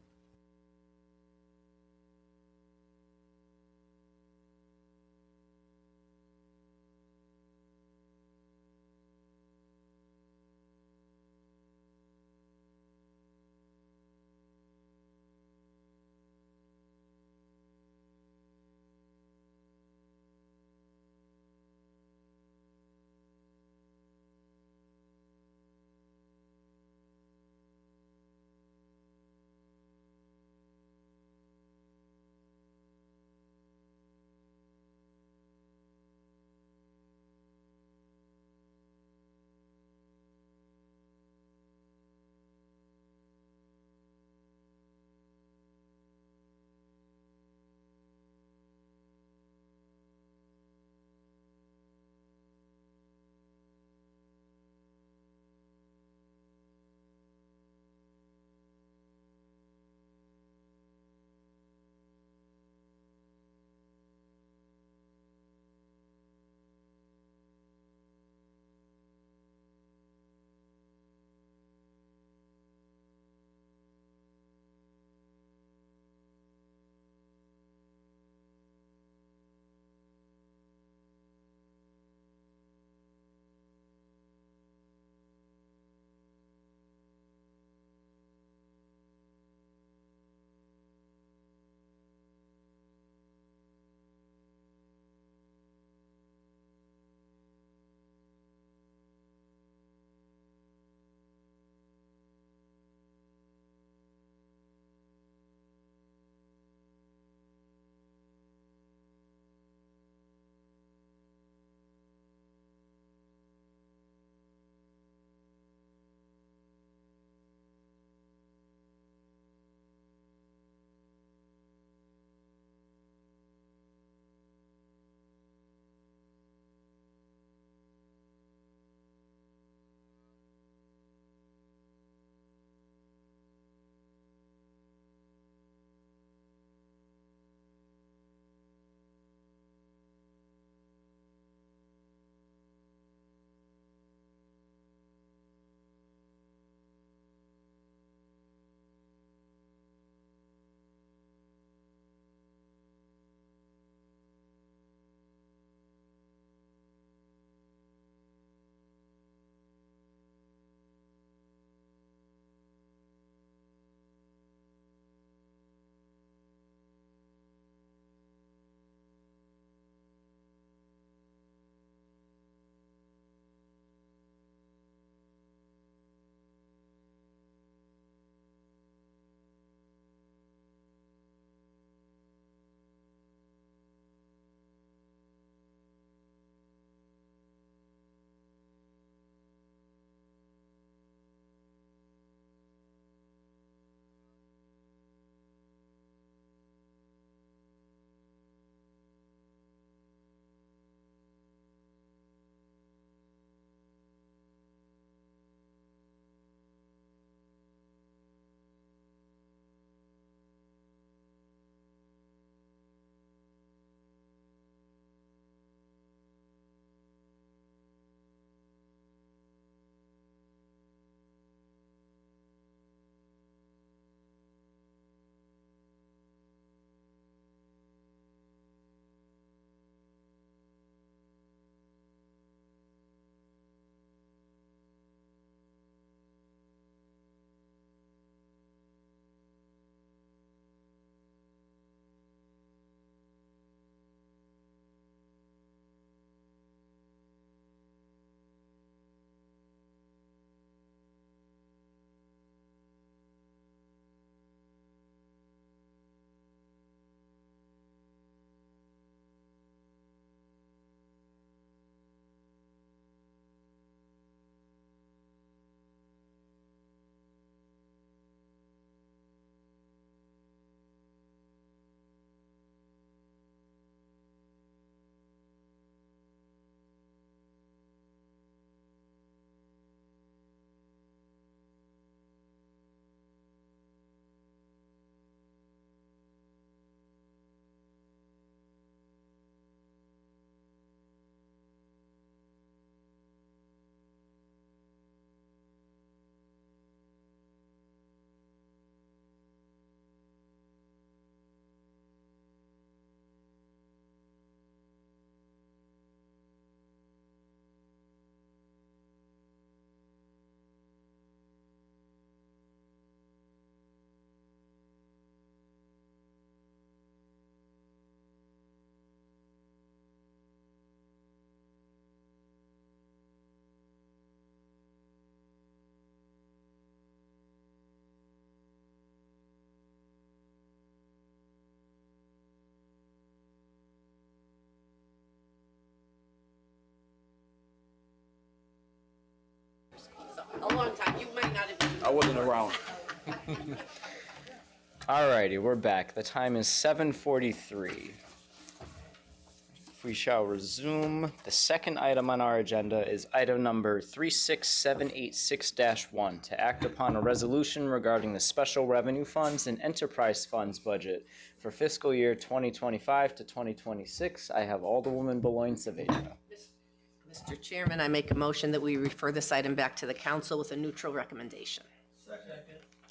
I wasn't around. Alrighty, we're back. The time is 7:43. We shall resume. The second item on our agenda is item number 36786-1 to act upon a resolution regarding the special revenue funds and enterprise funds budget for fiscal year 2025 to 2026. I have Alderwoman Beloin Saavedra. Mr. Chairman, I make a motion that we refer this item back to the council with a neutral recommendation.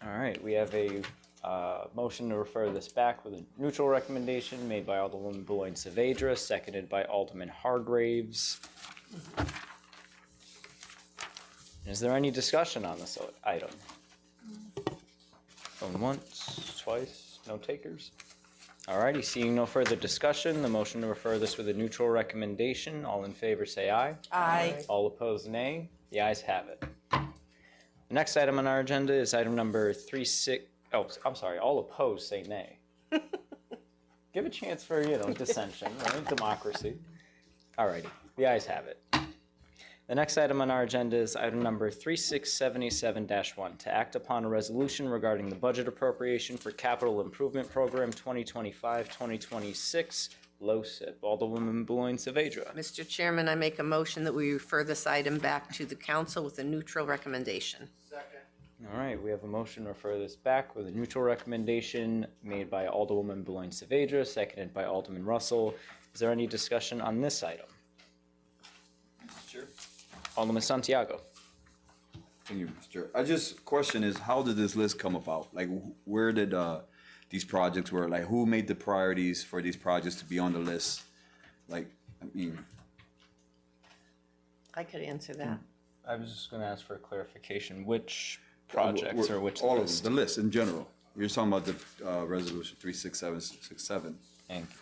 All right, we have a motion to refer this back with a neutral recommendation made by Alderwoman Beloin Saavedra, seconded by Alderman Hargraves. Is there any discussion on this item? Going once, twice, no takers? All righty, seeing no further discussion, the motion to refer this with a neutral recommendation. All in favor say aye. Aye. All opposed nay. The ayes have it. The next item on our agenda is item number all opposed say nay. Give a chance for, dissension, right? Democracy. Alrighty, the ayes have it. The next item on our agenda is item number 36787-1 to act upon a resolution regarding the budget appropriation for Capital Improvement Program 2025-2026, LoCIP. Alderwoman Beloin Saavedra. Mr. Chairman, I make a motion that we refer this item back to the council with a neutral recommendation. All right, we have a motion to refer this back with a neutral recommendation made by Alderwoman Beloin Saavedra, seconded by Alderman Russell. Is there any discussion on this item? Sure. Alderman Santiago. Thank you, Mr. I just question is, how did this list come about? Like, where did these projects were? Like, who made the priorities for these projects to be on the list? Like, I mean, I could answer that. I was just going to ask for a clarification. Which projects or which all list? of them, the list in general. You're talking about the resolution 36767. Thank you.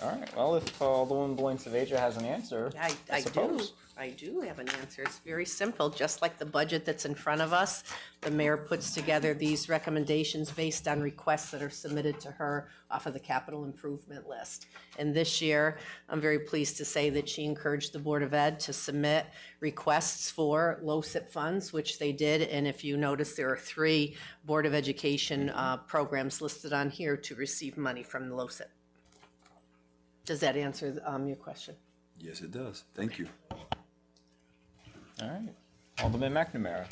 All right. Well, if Alderwoman Beloin Saavedra has an answer, I do. suppose. I do have an answer. It's very simple. Just like the budget that's in front of us, the mayor puts together these recommendations based on requests that are submitted to her off of the capital improvement list. And this year, I'm very pleased to say that she encouraged the Board of Ed to submit requests for LoCIP funds, which they did. And if you notice, there are 3 Board of Education programs listed on here to receive money from the LoCIP. Does that answer your question? Yes, it does. Thank you. All right. Alderman McNamara.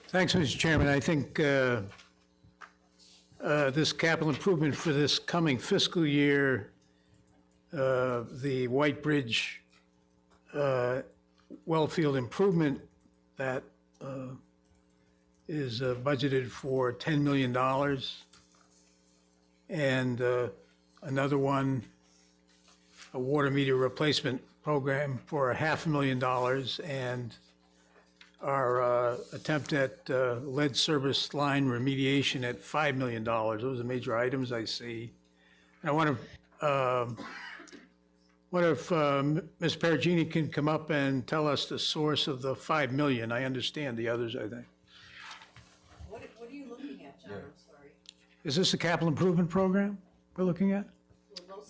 Thanks, Mr. Chairman. I think this capital improvement for this coming fiscal year, the White Bridge wellfield improvement that is budgeted for $10 million. And another one, a water meter replacement program for $500,000, and our attempt at lead service line remediation at $5 million. Those are the major items I see. And I wonder if Ms. Perugini can come up and tell us the source of the $5 million. I understand the others, I think. What are you looking at, John? I'm sorry. Is this a capital improvement program we're looking at?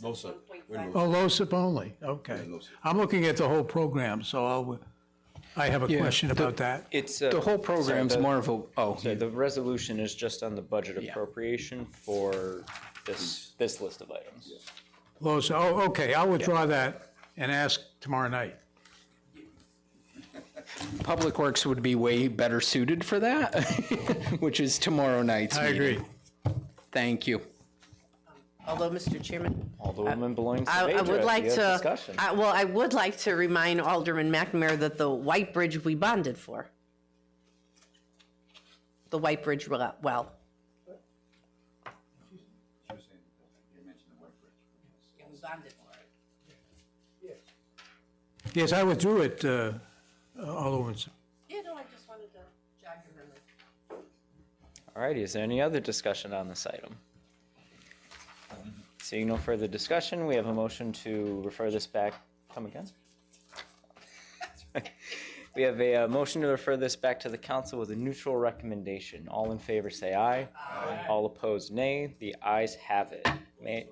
LoCIP. Oh, LoCIP only, okay. I'm looking at the whole program, so I have a question about that. It's The whole program's more of a, So the resolution is just on the budget appropriation for this list of items. LoCIP, oh, okay, I'll withdraw that and ask tomorrow night. Public Works would be way better suited for that, which is tomorrow night's I meeting. agree. Thank you. Although, Mr. Chairman, Alderwoman Beloin I Saavedra, would like you have to, discussion. I would like to remind Alderman McNamara that the White Bridge we bonded for. The White Bridge well. Yeah, we bonded for it. Yes, I withdrew it, Alderwoman. Yeah, no, I just wanted to jog your memory. All righty, is there any other discussion on this item? Seeing no further discussion, we have a motion to refer this back. Come again? We have a motion to refer this back to the council with a neutral recommendation. All in favor say aye. Aye. All opposed nay. The ayes have it. We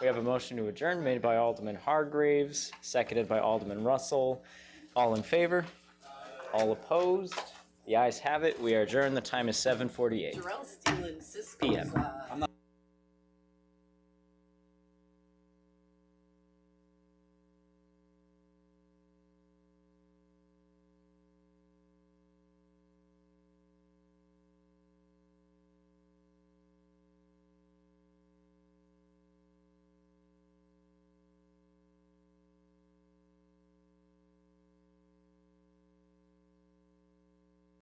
have a motion to adjourn made by Alderman Hargraves, seconded by Alderman Russell. All in favor? All opposed? The ayes have it. We are adjourned. The time is 7:48 Jarrell's stealing Cisco's, p.m.